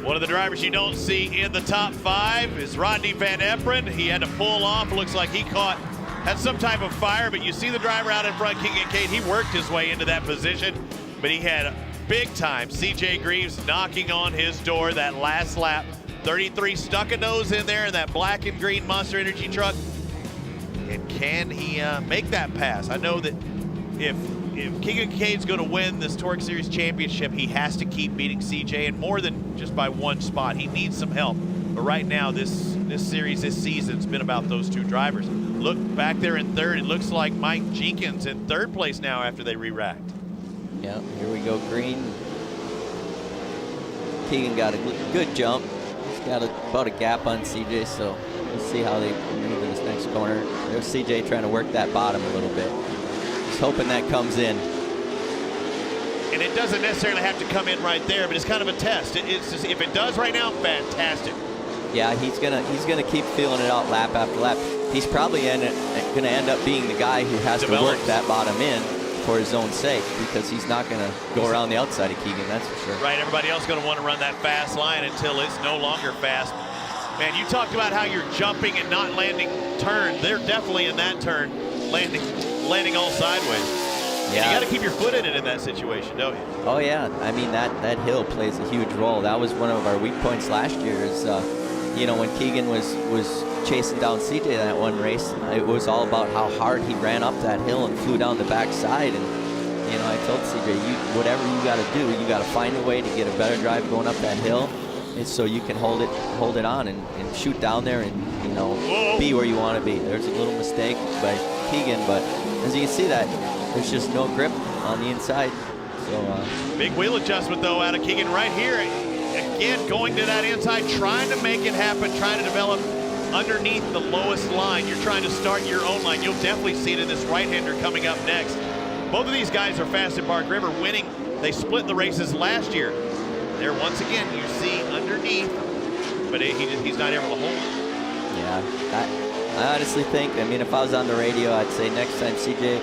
One of the drivers you don't see in the top 5 is Rodney Van Eperen. He had to pull off. Looks like he had some type of fire, but you see the driver out in front, Keegan Kincade. He worked his way into that position, but he had big time CJ Greaves knocking on his door that last lap. 33 stuck a nose in there in that black and green Monster Energy truck. And can he make that pass? I know that if Keegan Kincade's going to win this TORC Series championship, he has to keep beating CJ, and more than just by one spot. He needs some help. But right now, this series, this season's been about those two drivers. Look back there in third. It looks like Mike Jenkins in third place now after they re-racked. Yeah, here we go, green. Keegan got a good jump. He's got about a gap on CJ, so we'll see how they move in this next corner. There's CJ trying to work that bottom a little bit. Just hoping that comes in. And it doesn't necessarily have to come in right there, but it's kind of a test. It's just, if it does right now, fantastic. Yeah, he's gonna keep feeling it out lap after lap. He's probably gonna end up being the guy who has to work that bottom in for his own sake, because he's not gonna go around the outside of Keegan, that's for sure. Right, everybody else gonna want to run that fast line until it's no longer fast. Man, you talked about how you're jumping and not landing turn. They're definitely in that turn, landing all sideways. Yeah. And you got to keep your foot in it in that situation, don't you? Oh yeah, I mean that hill plays a huge role. That was one of our weak points last year. Is you know, when Keegan was chasing down CJ that one race, it was all about how hard he ran up that hill and flew down the backside. And you know, I told CJ, whatever you got to do, you got to find a way to get a better drive going up that hill, and so you can hold it on and shoot down there and, you know, be where you want to be. There's a little mistake by Keegan, but as you can see, that there's just no grip on the inside. So big wheel adjustment though out of Keegan right here. Again, going to that inside, trying to make it happen, trying to develop underneath the lowest line. You're trying to start your own line. You'll definitely see it in this right-hander coming up next. Both of these guys are fast at Bark River, winning. They split the races last year. There once again, you see underneath, but he's not able to hold it. Yeah, I honestly think, I mean, if I was on the radio, I'd say next time, CJ,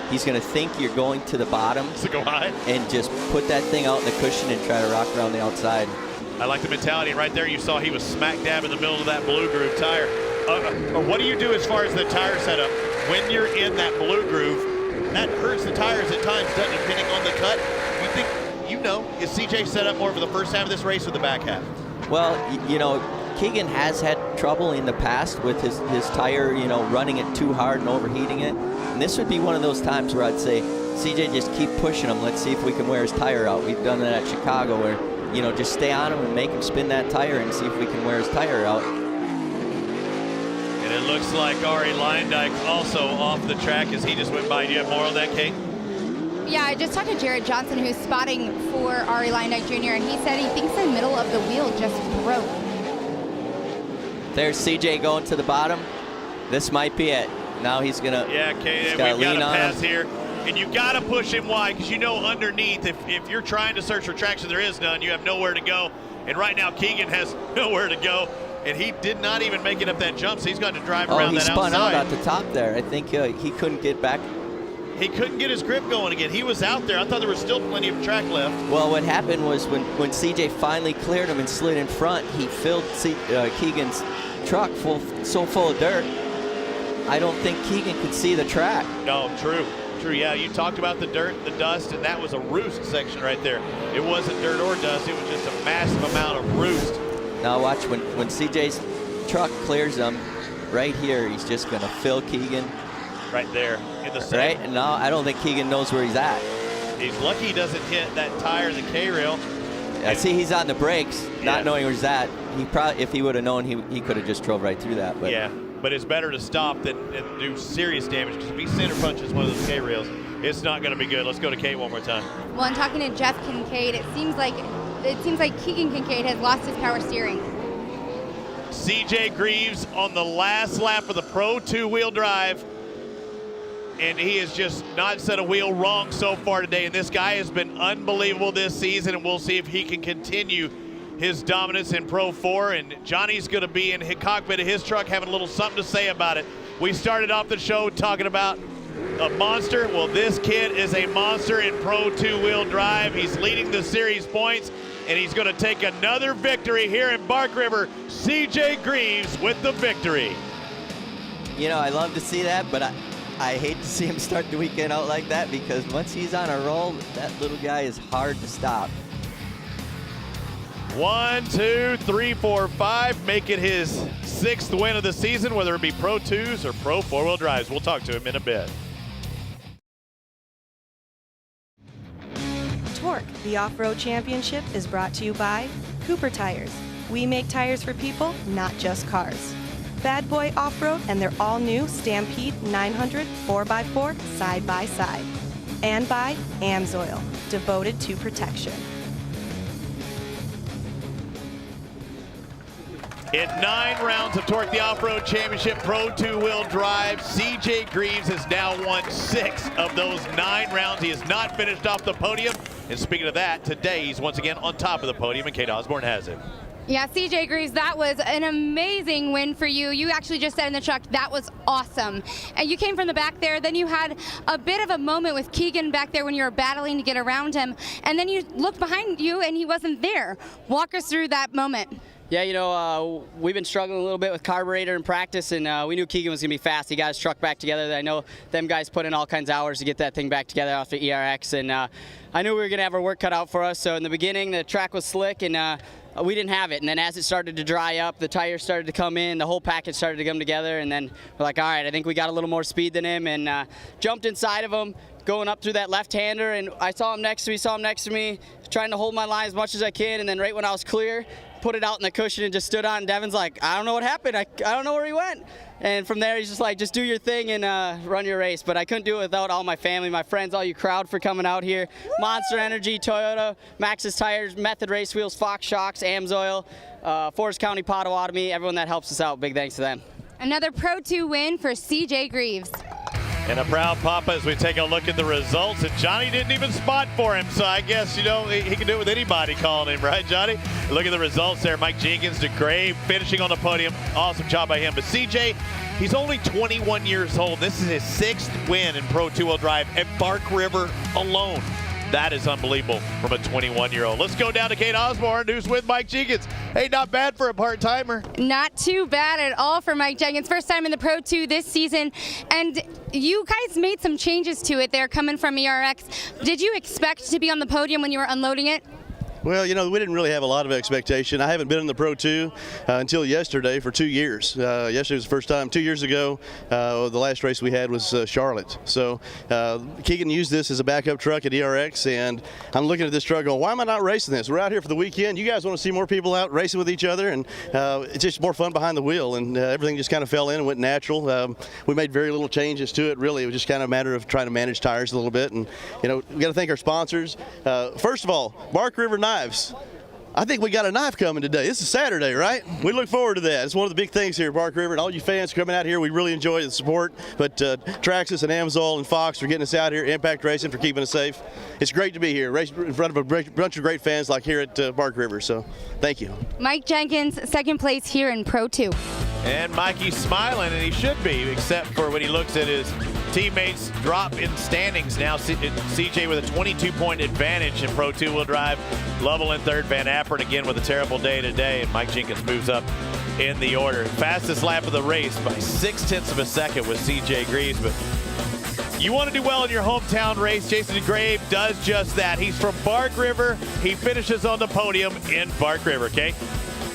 he's going to think you're going to the bottom to go high and just put that thing out in the cushion and try to rock around the outside. I like the mentality. Right there, you saw he was smack dab in the middle of that blue groove tire. What do you do as far as the tire setup? When you're in that blue groove, that hurts the tires at times, doesn't it, depending on the cut? You think, you know, is CJ set up more for the first half of this race or the back half? Well, you know, Keegan has had trouble in the past with his tire, you know, running it too hard and overheating it. And this would be one of those times where I'd say, CJ, just keep pushing him. Let's see if we can wear his tire out. We've done that at Chicago where, you know, just stay on him and make him spin that tire and see if we can wear his tire out. And it looks like Ari Leindyke also off the track as he just went by. Do you have more on that, Kate? Yeah, I just talked to Jared Johnson, who's spotting for Ari Leindyke Jr., and he said he thinks the middle of the wheel just broke. There's CJ going to the bottom. This might be it. Now he's gonna. Yeah, Kate, we've got a pass here, and you got to push him wide because you know underneath, if you're trying to search for traction, there is none. You have nowhere to go, and right now Keegan has nowhere to go, and he did not even make it up that jump, so he's got to drive around that outside. Oh, he spun out at the top there. I think he couldn't get back. He couldn't get his grip going again. He was out there. I thought there was still plenty of track left. Well, what happened was when CJ finally cleared him and slid in front, he filled Keegan's truck so full of dirt. I don't think Keegan could see the track. No, true. Yeah, you talked about the dirt, the dust, and that was a roost section right there. It wasn't dirt or dust. It was just a massive amount of roost. Now watch, when CJ's truck clears him, right here, he's just going to fill Keegan. Right there in the center. Right, and now I don't think Keegan knows where he's at. He's lucky he doesn't hit that tire in the K-rail. I see he's on the brakes, not knowing where he's at. He probably, if he would have known, he could have just drove right through that. But yeah, but it's better to stop than do serious damage, because if he center punches one of those K-rails, it's not going to be good. Let's go to Kate one more time. Well, I'm talking to Jeff Kincade. It seems like Keegan Kincade has lost his power steering. CJ Greaves on the last lap of the Pro 2-wheel drive, and he has just not set a wheel wrong so far today. And this guy has been unbelievable this season, and we'll see if he can continue his dominance in Pro 4. And Johnny's going to be in the cockpit of his truck having a little something to say about it. We started off the show talking about a monster. Well, this kid is a monster in Pro 2-wheel drive. He's leading the series points. and he's going to take another victory here in Bark River. CJ Greaves with the victory. You know, I love to see that, but I hate to see him start the weekend out like that, because once he's on a roll, that little guy is hard to stop. 1, 2, 3, 4, 5, make it his 6th win of the season, whether it be Pro 2s or Pro 4-wheel drives. We'll talk to him in a bit. TORC, the Off-Road Championship, is brought to you by Cooper Tires. We make tires for people, not just cars. Bad Boy Off-Road and their all-new Stampede 900 4x4 side-by-side. And by AMSOIL, devoted to protection. In 9 rounds of TORC, the Off-Road Championship Pro 2-wheel drive, CJ Greaves has now won 6 of those 9 rounds. He has not finished off the podium. And speaking of that, today he's once again on top of the podium, and Kate Osborne has it. Yeah, CJ Greaves, that was an amazing win for you. You actually just said in the truck, that was awesome. And you came from the back there, then you had a bit of a moment with Keegan back there when you were battling to get around him, and then you looked behind you and he wasn't there. Walk us through that moment. Yeah, you know, we've been struggling a little bit with carburetor in practice, and we knew Keegan was going to be fast. He got his truck back together. I know them guys put in all kinds of hours to get that thing back together off the ERX, and I knew we were going to have our work cut out for us. So in the beginning, the track was slick, and we didn't have it. And then as it started to dry up, the tires started to come in, the whole package started to come together, and then we're like, all right, I think we got a little more speed than him, and jumped inside of him, going up through that left-hander, and I saw him next to me, trying to hold my line as much as I can, and then right when I was clear, put it out in the cushion and just stood on. Devin's like, I don't know what happened. I don't know where he went. And from there, he's just like, just do your thing and run your race. But I couldn't do it without all my family, my friends, all you crowd for coming out here. Monster Energy, Toyota, Maxxis Tires, Method Race Wheels, Fox Shocks, AMSOIL, Forest County Potawatomi, everyone that helps us out. Big thanks to them. Another Pro 2 win for CJ Greaves. And a proud papa as we take a look at the results. And Johnny didn't even spot for him, so I guess, you know, he can do it with anybody calling him, right, Johnny? Look at the results there. Mike Jenkins to Gray finishing on the podium. Awesome job by him. But CJ, he's only 21 years old. This is his 6th win in Pro 2-wheel drive at Bark River alone. That is unbelievable from a 21-year-old. Let's go down to Kate Osborne, who's with Mike Jenkins. Hey, not bad for a part-timer. Not too bad at all for Mike Jenkins. First time in the Pro 2 this season. And you guys made some changes to it there coming from ERX. Did you expect to be on the podium when you were unloading it? Well, you know, we didn't really have a lot of expectation. I haven't been in the Pro 2 until yesterday for 2 years. Yesterday was the first time. 2 years ago, the last race we had was Charlotte. So Keegan used this as a backup truck at ERX, and I'm looking at this truck going, why am I not racing this? We're out here for the weekend. You guys want to see more people out racing with each other, and it's just more fun behind the wheel, and everything just kind of fell in and went natural. We made very little changes to it, really. It was just kind of a matter of trying to manage tires a little bit, and, you know, we got to thank our sponsors. First of all, Bark River Knives. I think we got a knife coming today. This is Saturday, right? We look forward to that. It's one of the big things here at Bark River, and all you fans coming out here, we really enjoy the support. But Traxxas and AMSOIL and Fox for getting us out here, Impact Racing for keeping us safe. It's great to be here, racing in front of a bunch of great fans like here at Bark River. So thank you. Mike Jenkins, 2nd place here in Pro 2. And Mikey's smiling, and he should be, except for when he looks at his teammates drop in standings now. CJ with a 22-point advantage in Pro 2-wheel drive. Lovell in 3rd, Van Appert again with a terrible day today, and Mike Jenkins moves up in the order. Fastest lap of the race by 0.6 of a second with CJ Greaves. But you want to do well in your hometown race. Jason Gray does just that. He's from Bark River. He finishes on the podium in Bark River, okay?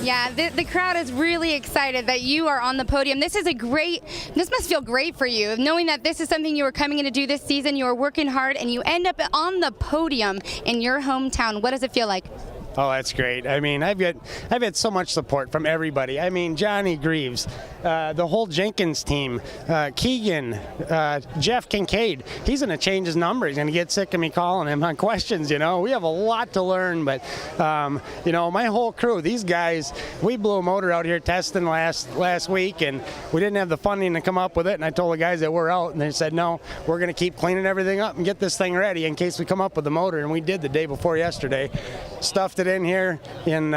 Yeah, the crowd is really excited that you are on the podium. This must feel great for you, knowing that this is something you were coming in to do this season. You were working hard, and you end up on the podium in your hometown. What does it feel like? Oh, that's great. I mean, I've had so much support from everybody. I mean, Johnny Greaves, the whole Jenkins team, Keegan, Jeff Kincade. He's going to change his number. He's going to get sick of me calling him on questions, you know. We have a lot to learn, but, you know, my whole crew, these guys, we blew a motor out here testing last week, and we didn't have the funding to come up with it, and I told the guys that we're out, and they said, no, we're going to keep cleaning everything up and get this thing ready in case we come up with the motor, and we did the day before yesterday. Stuffed it in here in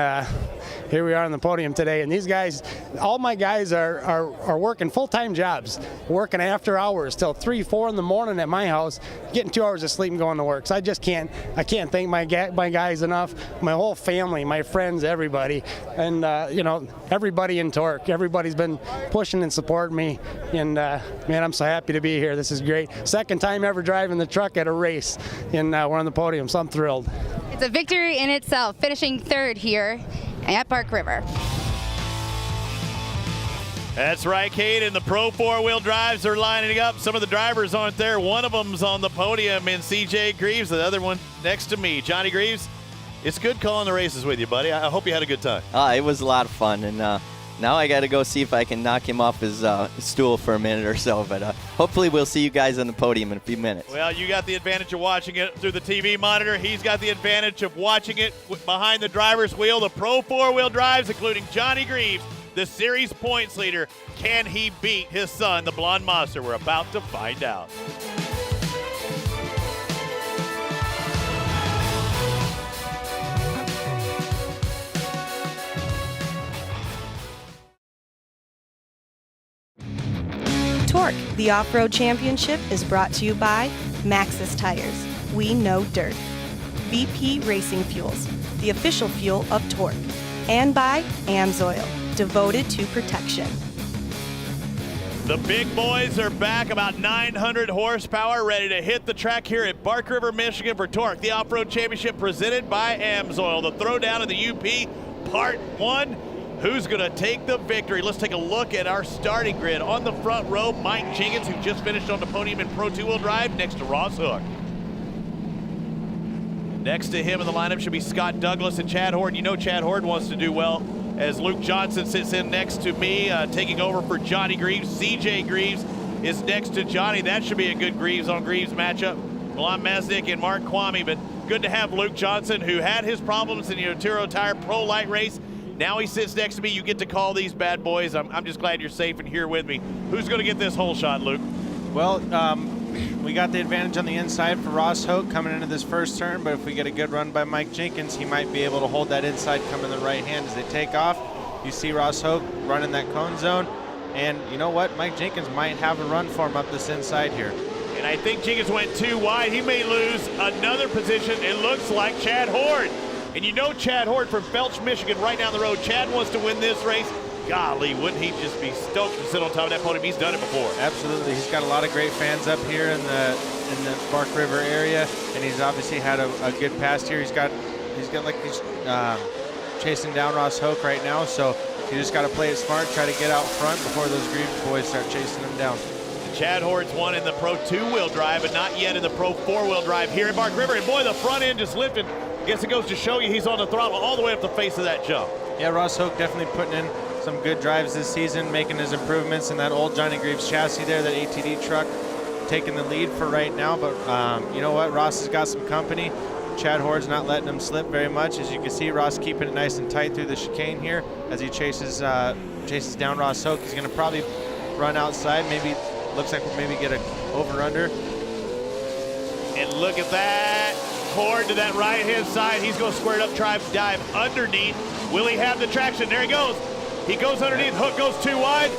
here we are on the podium today. And these guys, all my guys are working full-time jobs, working after hours till 3, 4 in the morning at my house, getting 2 hours of sleep and going to work. So I can't thank my guys enough, my whole family, my friends, everybody. And, everybody in TORC, everybody's been pushing and supporting me. And, man, I'm so happy to be here. This is great. Second time ever driving the truck at a race, and we're on the podium, so I'm thrilled. It's a victory in itself, finishing third here at Bark River. That's right, Kate, and the Pro 4-wheel drives are lining up. Some of the drivers aren't there. One of them's on the podium in CJ Greaves, the other one next to me. Johnny Greaves, it's good calling the races with you, buddy. I hope you had a good time. It was a lot of fun, and now I got to go see if I can knock him off his stool for a minute or so, but hopefully we'll see you guys on the podium in a few minutes. Well, you got the advantage of watching it through the TV monitor. He's got the advantage of watching it behind the driver's wheel. The Pro 4-wheel drives, including Johnny Greaves, the series points leader. Can he beat his son, the Blonde Monster? We're about to find out. TORC, the Off-Road Championship, is brought to you by Maxxis Tires. We know dirt. VP Racing Fuels, the official fuel of TORC. And by AMSOIL, devoted to protection. The big boys are back, about 900 horsepower, ready to hit the track here at Bark River, Michigan for TORC, the Off-Road Championship presented by AMSOIL. The Throwdown of the UP, Part 1. Who's going to take the victory? Let's take a look at our starting grid. On the front row, Mike Jenkins, who just finished on the podium in Pro 2-wheel drive, next to Ross Hook. Next to him in the lineup should be Scott Douglas and Chad Horde. You know Chad Horde wants to do well, as Luke Johnson sits in next to me, taking over for Johnny Greaves. CJ Greaves is next to Johnny. That should be a good Greaves on Greaves matchup. Milan Mesnick and Mark Kwame, but good to have Luke Johnson, who had his problems in the Otero Tire Pro Light race. Now he sits next to me. You get to call these bad boys. I'm just glad you're safe and here with me. Who's going to get this whole shot, Luke? Well, we got the advantage on the inside for Ross Hoke coming into this first turn, but if we get a good run by Mike Jenkins, he might be able to hold that inside coming the right hand as they take off. You see Ross Hoke running that cone zone, and you know what? Mike Jenkins might have a run for him up this inside here. And I think Jenkins went too wide. He may lose another position. It looks like Chad Horde. And you know Chad Horde from Felch, Michigan, right down the road. Chad wants to win this race. Golly, wouldn't he just be stoked to sit on top of that podium? He's done it before. Absolutely. He's got a lot of great fans up here in the Bark River area, and he's obviously had a good past here. He's got like he's chasing down Ross Hoke right now, so you just got to play it smart, try to get out front before those Greaves boys start chasing him down. Chad Horde's won in the Pro 2-wheel drive, but not yet in the Pro 4-wheel drive here at Bark River. And boy, the front end just lifted. I guess it goes to show you he's on the throttle all the way up the face of that jump. Yeah, Ross Hoke definitely putting in some good drives this season, making his improvements in that old Johnny Greaves chassis there, that ATD truck, taking the lead for right now. But you know what? Ross has got some company. Chad Horde's not letting him slip very much. As you can see, Ross keeping it nice and tight through the chicane here as he chases down Ross Hoke. He's going to probably run outside. Maybe looks like we'll maybe get an over-under. And look at that. Horde to that right-hand side. He's going to square it up, try to dive underneath. Will he have the traction? There he goes. He goes underneath. Hook goes too wide.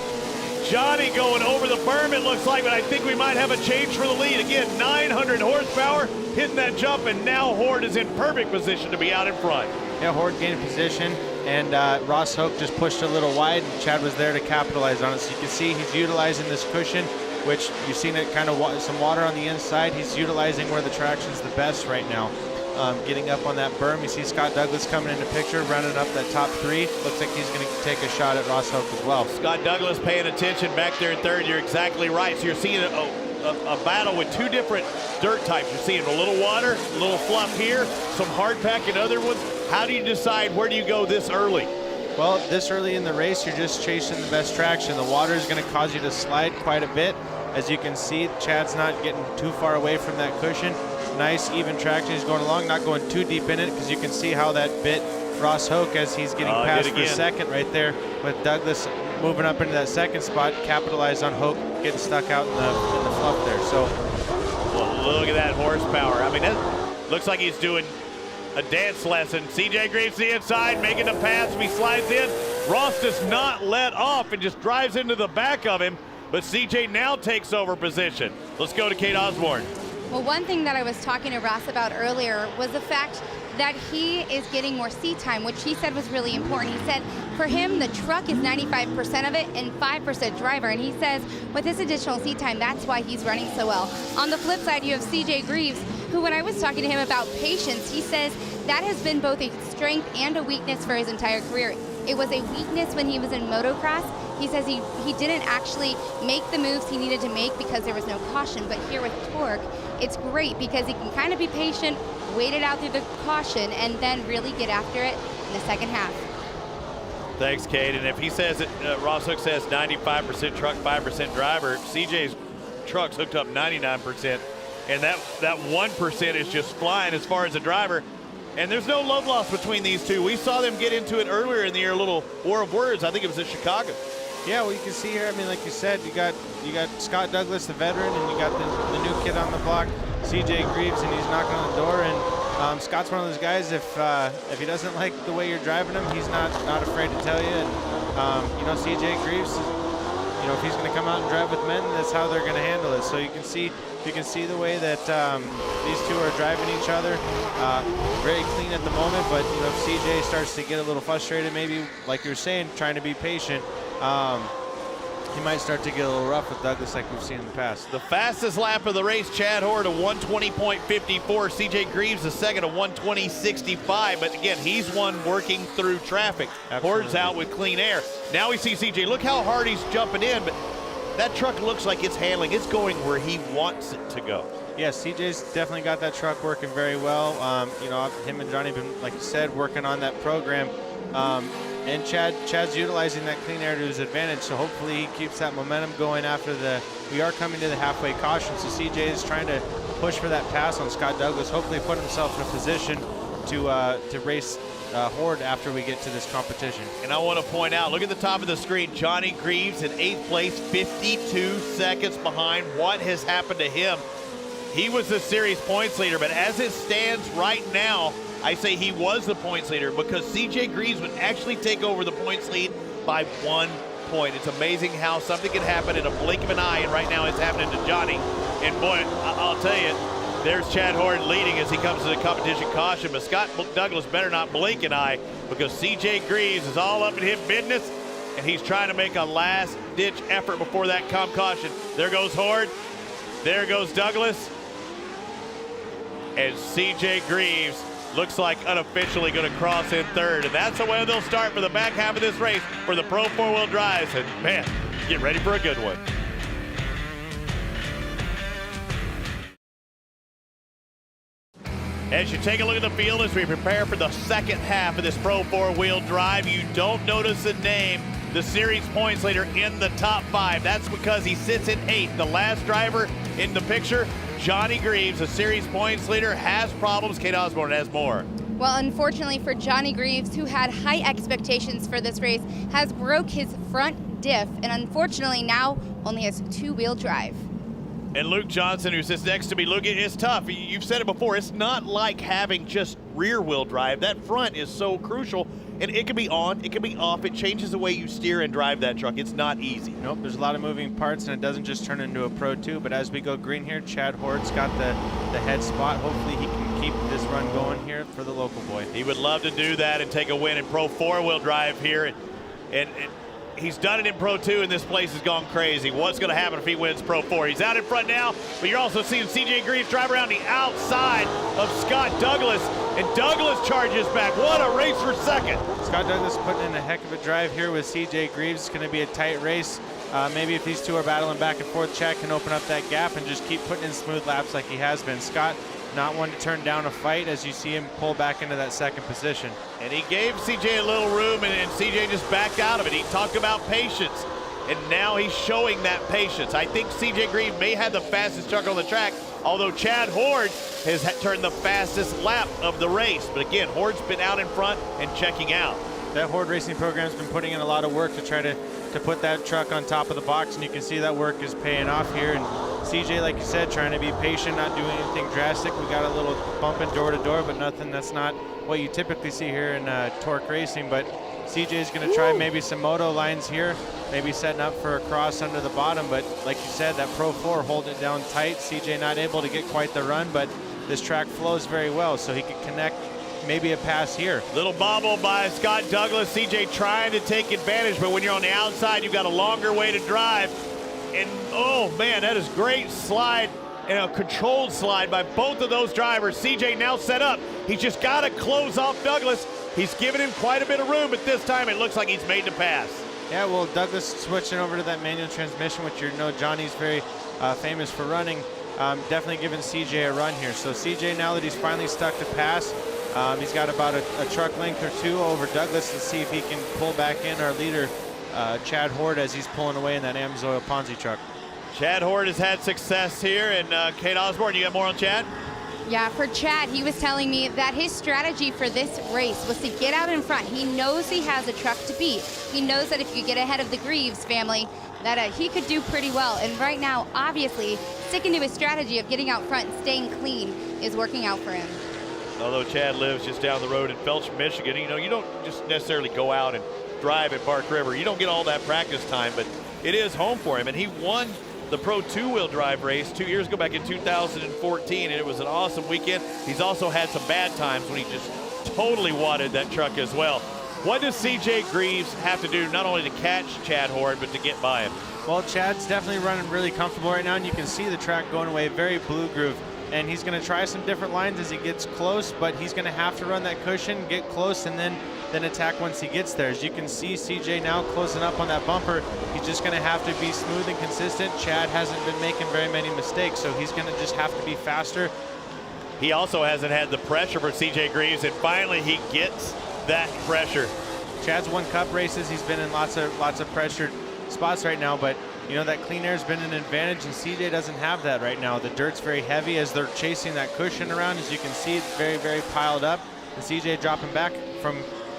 Johnny going over the berm, it looks like, but I think we might have a change for the lead. Again, 900 horsepower hitting that jump, and now Horde is in perfect position to be out in front. Yeah, Horde gained position, and Ross Hoke just pushed a little wide, and Chad was there to capitalize on it. So you can see he's utilizing this cushion, which you've seen it kind of some water on the inside. He's utilizing where the traction's the best right now. Getting up on that berm. You see Scott Douglas coming into picture, running up that top three. Looks like he's going to take a shot at Ross Hoke as well. Scott Douglas paying attention back there in third. You're exactly right. So you're seeing a battle with two different dirt types. You're seeing a little water, a little fluff here, some hard pack in other ones. How do you decide where do you go this early? Well, this early in the race, you're just chasing the best traction. The water is going to cause you to slide quite a bit. As you can see, Chad's not getting too far away from that cushion. Nice even traction. He's going along, not going too deep in it, because you can see how that bit Ross Hoke as he's getting past for second right there, with Douglas moving up into that second spot, capitalized on Hoke getting stuck out in the fluff there. So, well, look at that horsepower. I mean, that looks like he's doing a dance lesson. CJ Greaves the inside, making the pass. He slides in. Ross does not let off and just drives into the back of him, but CJ now takes over position. Let's go to Kate Osborne. Well, one thing that I was talking to Ross about earlier was the fact that he is getting more seat time, which he said was really important. He said for him, the truck is 95% of it and 5% driver. And he says with this additional seat time, that's why he's running so well. On the flip side, you have CJ Greaves, who when I was talking to him about patience, he says that has been both a strength and a weakness for his entire career. It was a weakness when he was in motocross. He says he didn't actually make the moves he needed to make because there was no caution. But here with TORC, it's great because he can kind of be patient, wait it out through the caution, and then really get after it in the second half. Thanks, Kate. And if he says it, Ross Hook says 95% truck, 5% driver, CJ's truck's hooked up 99%. And that 1% is just flying as far as a driver. And there's no love lost between these two. We saw them get into it earlier in the year, a little war of words. I think it was in Chicago. Yeah, well, you can see here, I mean, like you said, you got Scott Douglas, the veteran, and you got the new kid on the block, CJ Greaves, and he's knocking on the door. And Scott's one of those guys, if he doesn't like the way you're driving him, he's not afraid to tell you. And, you know, CJ Greaves, you know, if he's going to come out and drive with men, that's how they're going to handle it. So you can see the way that these two are driving each other. Very clean at the moment, but you know, if CJ starts to get a little frustrated, maybe like you're saying, trying to be patient, he might start to get a little rough with Douglas like we've seen in the past. The fastest lap of the race, Chad Horde, a 1:20.54. CJ Greaves, the second, a 1:20.65. But again, he's one working through traffic. Absolutely. Horde's out with clean air. Now we see CJ. Look how hard he's jumping in, but that truck looks like it's handling. It's going where he wants it to go. Yes, CJ's definitely got that truck working very well. You know, him and Johnny have been, like you said, working on that program. And Chad's utilizing that clean air to his advantage, so hopefully he keeps that momentum going after we are coming to the halfway caution, so CJ is trying to push for that pass on Scott Douglas, hopefully put himself in a position to race Horde after we get to this competition. And I want to point out, look at the top of the screen, Johnny Greaves in 8th place, 52 seconds behind. What has happened to him? He was the series points leader, but as it stands right now, I say he was the points leader because CJ Greaves would actually take over the points lead by 1 point. It's amazing how something can happen in a blink of an eye, and right now it's happening to Johnny. And boy, I'll tell you, there's Chad Horde leading as he comes to the competition caution, but Scott Douglas better not blink an eye because CJ Greaves is all up in his business, and he's trying to make a last-ditch effort before that comp caution. There goes Horde. There goes Douglas. And CJ Greaves looks like unofficially going to cross in third. And that's the way they'll start for the back half of this race for the Pro 4-Wheel Drives. And man, get ready for a good one. As you take a look at the field as we prepare for the second half of this Pro 4-Wheel Drive, you don't notice the name, the series points leader in the top 5. That's because he sits in 8th. The last driver in the picture, Johnny Greaves, the series points leader, has problems. Kate Osborne has more. Well, unfortunately for Johnny Greaves, who had high expectations for this race, has broke his front diff and unfortunately now only has 2-wheel drive. And Luke Johnson, who sits next to me, Luke, it's tough. You've said it before, it's not like having just rear-wheel drive. That front is so crucial, and it can be on, it can be off. It changes the way you steer and drive that truck. It's not easy. Nope, there's a lot of moving parts, and it doesn't just turn into a Pro 2, but as we go green here, Chad Horde's got the head spot. Hopefully he can keep this run going here for the local boy. He would love to do that and take a win in Pro 4-Wheel Drive here. And he's done it in Pro 2, and this place has gone crazy. What's going to happen if he wins Pro 4? He's out in front now, but you're also seeing CJ Greaves drive around the outside of Scott Douglas, and Douglas charges back. What a race for second. Scott Douglas putting in a heck of a drive here with CJ Greaves. It's going to be a tight race. Maybe if these two are battling back and forth, Chad can open up that gap and just keep putting in smooth laps like he has been. Scott, not one to turn down a fight as you see him pull back into that second position. And he gave CJ a little room, and CJ just backed out of it. He talked about patience, and now he's showing that patience. I think CJ Greaves may have the fastest truck on the track, although Chad Horde has turned the fastest lap of the race. But again, Horde's been out in front and checking out. That Horde racing program's been putting in a lot of work to try to put that truck on top of the box, and you can see that work is paying off here. And CJ, like you said, trying to be patient, not doing anything drastic. We got a little bumping door to door, but nothing that's not what you typically see here in TORC racing. But CJ's going to try maybe some moto lines here, maybe setting up for a cross under the bottom. But like you said, that Pro 4 holding it down tight. CJ not able to get quite the run, but this track flows very well, so he could connect maybe a pass here. Little bobble by Scott Douglas. CJ trying to take advantage, but when you're on the outside, you've got a longer way to drive. And oh man, that is great slide and a controlled slide by both of those drivers. CJ now set up. He's just got to close off Douglas. He's given him quite a bit of room, but this time it looks like he's made the pass. Yeah, well, Douglas switching over to that manual transmission, which you know Johnny's very famous for running. Definitely giving CJ a run here. So CJ, now that he's finally stuck to pass, he's got about a truck length or two over Douglas to see if he can pull back in our leader, Chad Horde, as he's pulling away in that AMSOIL Ponzi truck. Chad Horde has had success here, and Kate Osborne, you got more on Chad? Yeah, for Chad, he was telling me that his strategy for this race was to get out in front. He knows he has a truck to beat. He knows that if you get ahead of the Greaves family, that he could do pretty well. And right now, obviously, sticking to his strategy of getting out front and staying clean is working out for him. Although Chad lives just down the road in Felch, Michigan, you know, you don't just necessarily go out and drive at Bark River. You don't get all that practice time, but it is home for him. And he won the Pro 2-wheel drive race 2 years ago, back in 2014, and it was an awesome weekend. He's also had some bad times when he just totally wadded that truck as well. What does CJ Greaves have to do not only to catch Chad Horde, but to get by him? Well, Chad's definitely running really comfortable right now, and you can see the track going away very blue groove. And he's going to try some different lines as he gets close, but he's going to have to run that cushion, get close, and then attack once he gets there. As you can see, CJ now closing up on that bumper. He's just going to have to be smooth and consistent. Chad hasn't been making very many mistakes, so he's going to just have to be faster. He also hasn't had the pressure for CJ Greaves, and finally he gets that pressure. Chad's won cup races. He's been in lots of pressured spots right now, but you know, that clean air's been an advantage, and CJ doesn't have that right now. The dirt's very heavy as they're chasing that cushion around. As you can see, it's very, very piled up. And CJ dropping back from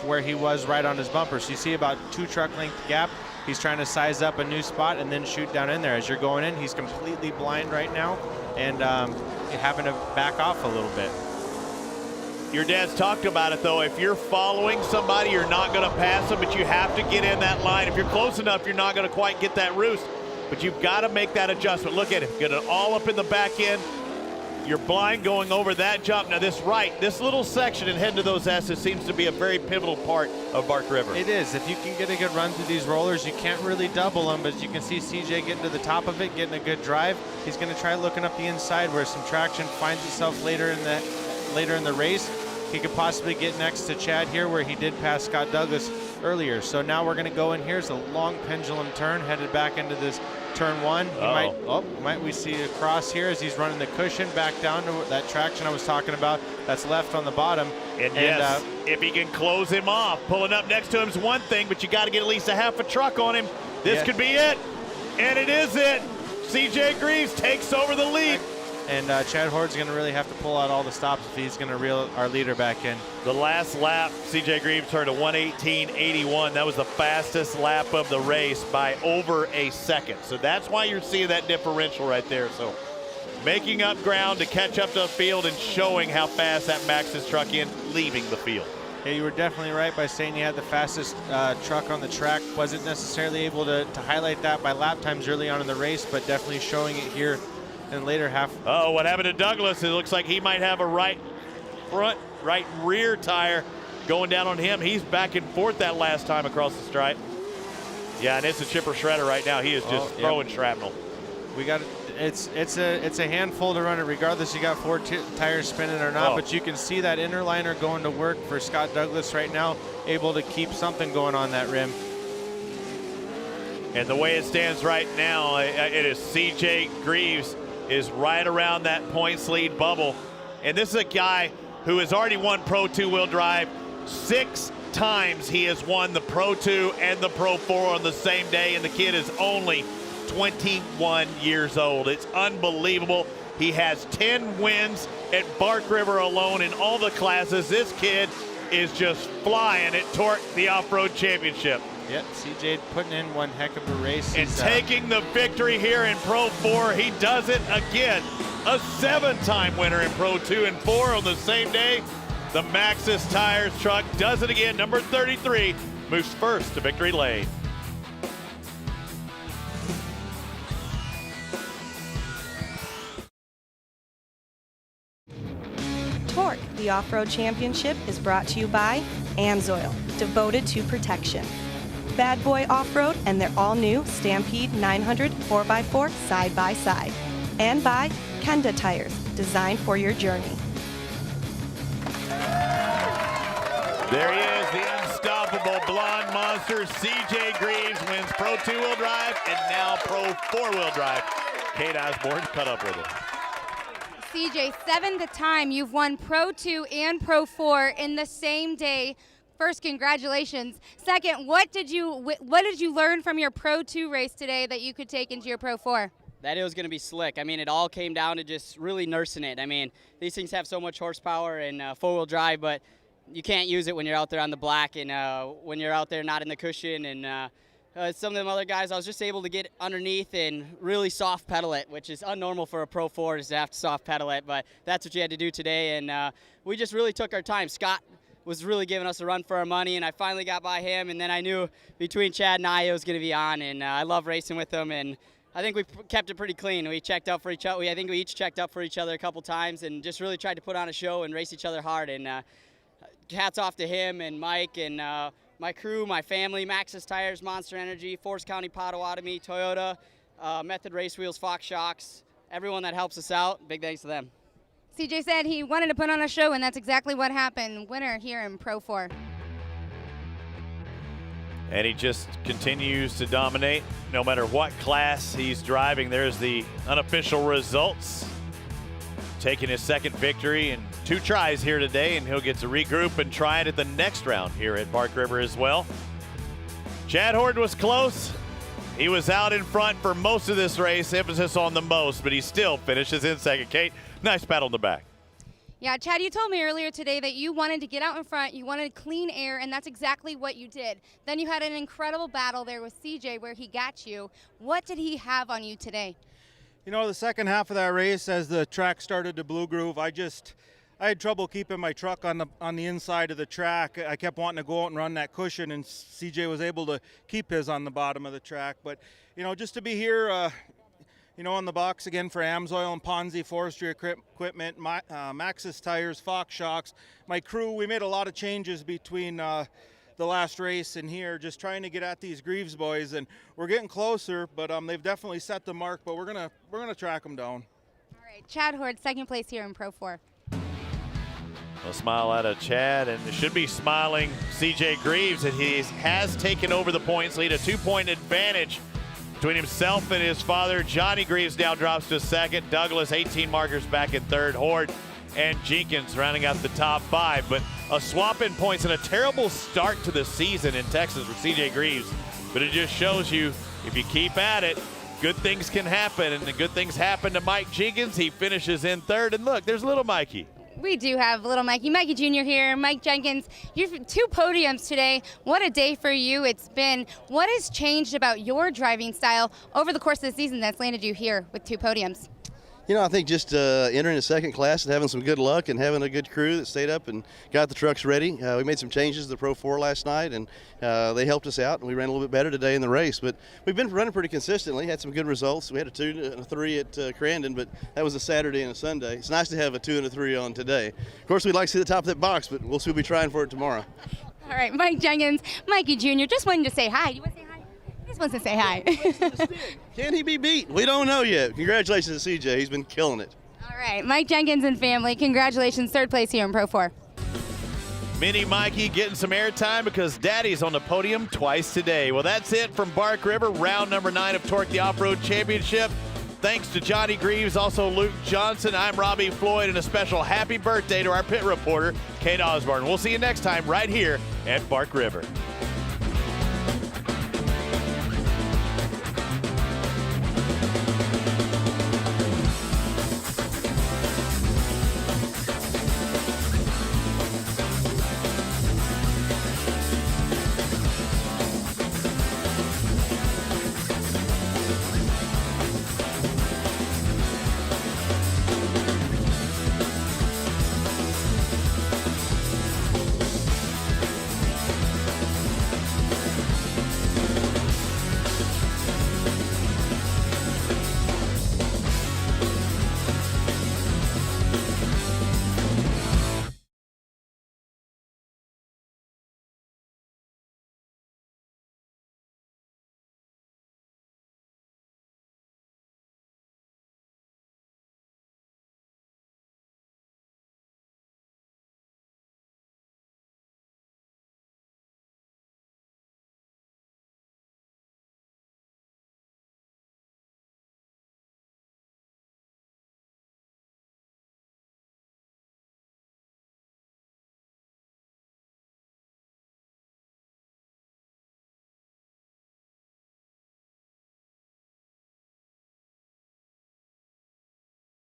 where he was right on his bumper. So you see about 2 truck length gap. He's trying to size up a new spot and then shoot down in there. As you're going in, he's completely blind right now and having to back off a little bit. Your dad's talked about it, though. If you're following somebody, you're not going to pass them, but you have to get in that line. If you're close enough, you're not going to quite get that roost, but you've got to make that adjustment. Look at it. Get it all up in the back end. You're blind going over that jump. Now this little section and heading to those S's seems to be a very pivotal part of Bark River. It is. If you can get a good run through these rollers, you can't really double them, but as you can see CJ getting to the top of it, getting a good drive. He's going to try looking up the inside where some traction finds itself later in the race. He could possibly get next to Chad here where he did pass Scott Douglas earlier. So now we're going to go in here. It's a long pendulum turn headed back into this turn 1. Might we see a cross here as he's running the cushion back down to that traction I was talking about that's left on the bottom. And yes, if he can close him off, pulling up next to him is one thing, but you got to get at least a half a truck on him. This could be it, and it is it. CJ Greaves takes over the lead. And Chad Horde's going to really have to pull out all the stops if he's going to reel our leader back in. The last lap, CJ Greaves turned a 1:18.81. That was the fastest lap of the race by over a second. So that's why you're seeing that differential right there. So making up ground to catch up to the field and showing how fast that Max's truck in, leaving the field. Yeah, you were definitely right by saying you had the fastest truck on the track. Wasn't necessarily able to highlight that by lap times early on in the race, but definitely showing it here in the later half. Oh, what happened to Douglas? It looks like he might have a right front, right rear tire going down on him. He's back and forth that last time across the stripe. Yeah, and it's a chipper shredder right now. He is just throwing shrapnel. We got it's a handful to run it regardless you got 4 tires spinning or not, but you can see that inner liner going to work for Scott Douglas right now, able to keep something going on that rim. And the way it stands right now, it is CJ Greaves is right around that points lead bubble. And this is a guy who has already won Pro 2-wheel drive 6 times. He has won the Pro 2 and the Pro 4 on the same day, and the kid is only 21 years old. It's unbelievable. He has 10 wins at Bark River alone in all the classes. This kid is just flying at TORC, the Off-Road Championship. Yep, CJ putting in one heck of a race. And taking the victory here in Pro 4. He does it again. A 7-time winner in Pro 2 and 4 on the same day. The Maxxis Tires truck does it again. Number 33 moves first to victory lane. TORC, the Off-Road Championship, is brought to you by AMSOIL, devoted to protection. Bad Boy Off-Road and their all-new Stampede 900 4x4 side-by-side. And by Kenda Tires, designed for your journey. There he is, the unstoppable blonde monster. CJ Greaves wins Pro 2-wheel drive and now Pro 4-wheel drive. Kate Osborne's caught up with it. CJ, 7th time you've won Pro 2 and Pro 4 in the same day. First, congratulations. Second, what did you learn from your Pro 2 race today that you could take into your Pro 4? That it was going to be slick. I mean, it all came down to just really nursing it. I mean, these things have so much horsepower and four-wheel drive, but you can't use it when you're out there on the black and when you're out there not in the cushion. And some of them other guys, I was just able to get underneath and really soft pedal it, which is unnormal for a Pro 4 is to have to soft pedal it, but that's what you had to do today. And we just really took our time. Scott was really giving us a run for our money, and I finally got by him, and then I knew between Chad and I it was going to be on, and I love racing with him, and I think we kept it pretty clean. We checked up for each other. I think we each checked up for each other a couple times and just really tried to put on a show and race each other hard, and hats off to him and Mike and my crew, my family, Maxxis Tires, Monster Energy, Forest County Potawatomi, Toyota, Method Race Wheels, Fox Shocks, everyone that helps us out. Big thanks to them. CJ said he wanted to put on a show, and that's exactly what happened. Winner here in Pro 4. And he just continues to dominate no matter what class he's driving. There's the unofficial results. Taking his second victory in 2 tries here today, and he'll get to regroup and try it at the next round here at Bark River as well. Chad Horde was close. He was out in front for most of this race, emphasis on the most, but he still finishes in second. Kate, nice battle in the back. Yeah, Chad, you told me earlier today that you wanted to get out in front, you wanted clean air, and that's exactly what you did. Then you had an incredible battle there with CJ where he got you. What did he have on you today? You know, the second half of that race, as the track started to blue groove, I had trouble keeping my truck on the inside of the track. I kept wanting to go out and run that cushion, and CJ was able to keep his on the bottom of the track. But, you know, just to be here, you know, on the box again for AMSOIL and Ponzi Forestry Equipment, Maxxis Tires, Fox Shocks, my crew, we made a lot of changes between the last race and here, just trying to get at these Greaves boys, and we're getting closer, but they've definitely set the mark, but we're gonna track them down. All right, Chad Horde, second place here in Pro 4. A smile out of Chad, and it should be smiling CJ Greaves that he has taken over the points lead, a 2-point advantage between himself and his father. Johnny Greaves now drops to second. Douglas, 18 markers back in third. Horde and Jenkins rounding out the top 5, but a swap in points and a terrible start to the season in Texas for CJ Greaves. But it just shows you, if you keep at it, good things can happen, and the good things happen to Mike Jenkins. He finishes in third, and look, there's little Mikey. We do have little Mikey Jr. here. Mike Jenkins, you've 2 podiums today. What a day for you it's been. What has changed about your driving style over the course of the season that's landed you here with 2 podiums? You know, I think just entering the second class and having some good luck and having a good crew that stayed up and got the trucks ready. We made some changes to the Pro 4 last night, and they helped us out, and we ran a little bit better today in the race. But we've been running pretty consistently, had some good results. We had a 2 and a 3 at Crandon, but that was a Saturday and a Sunday. It's nice to have a 2 and a 3 on today. Of course, we'd like to see the top of that box, but we'll still be trying for it tomorrow. All right, Mike Jenkins, Mikey Jr., just wanted to say hi. You want to say hi? Just wants to say hi. Can he be beat? We don't know yet. Congratulations to CJ. He's been killing it. All right, Mike Jenkins and family, congratulations, 3rd place here in Pro 4. Mini Mikey getting some airtime because Daddy's on the podium twice today. Well, that's it from Bark River, round number 9 of TORC, the Off-Road Championship. Thanks to Johnny Greaves, also Luke Johnson. I'm Robbie Floyd, and a special happy birthday to our pit reporter, Kate Osborne. We'll see you next time right here at Bark River.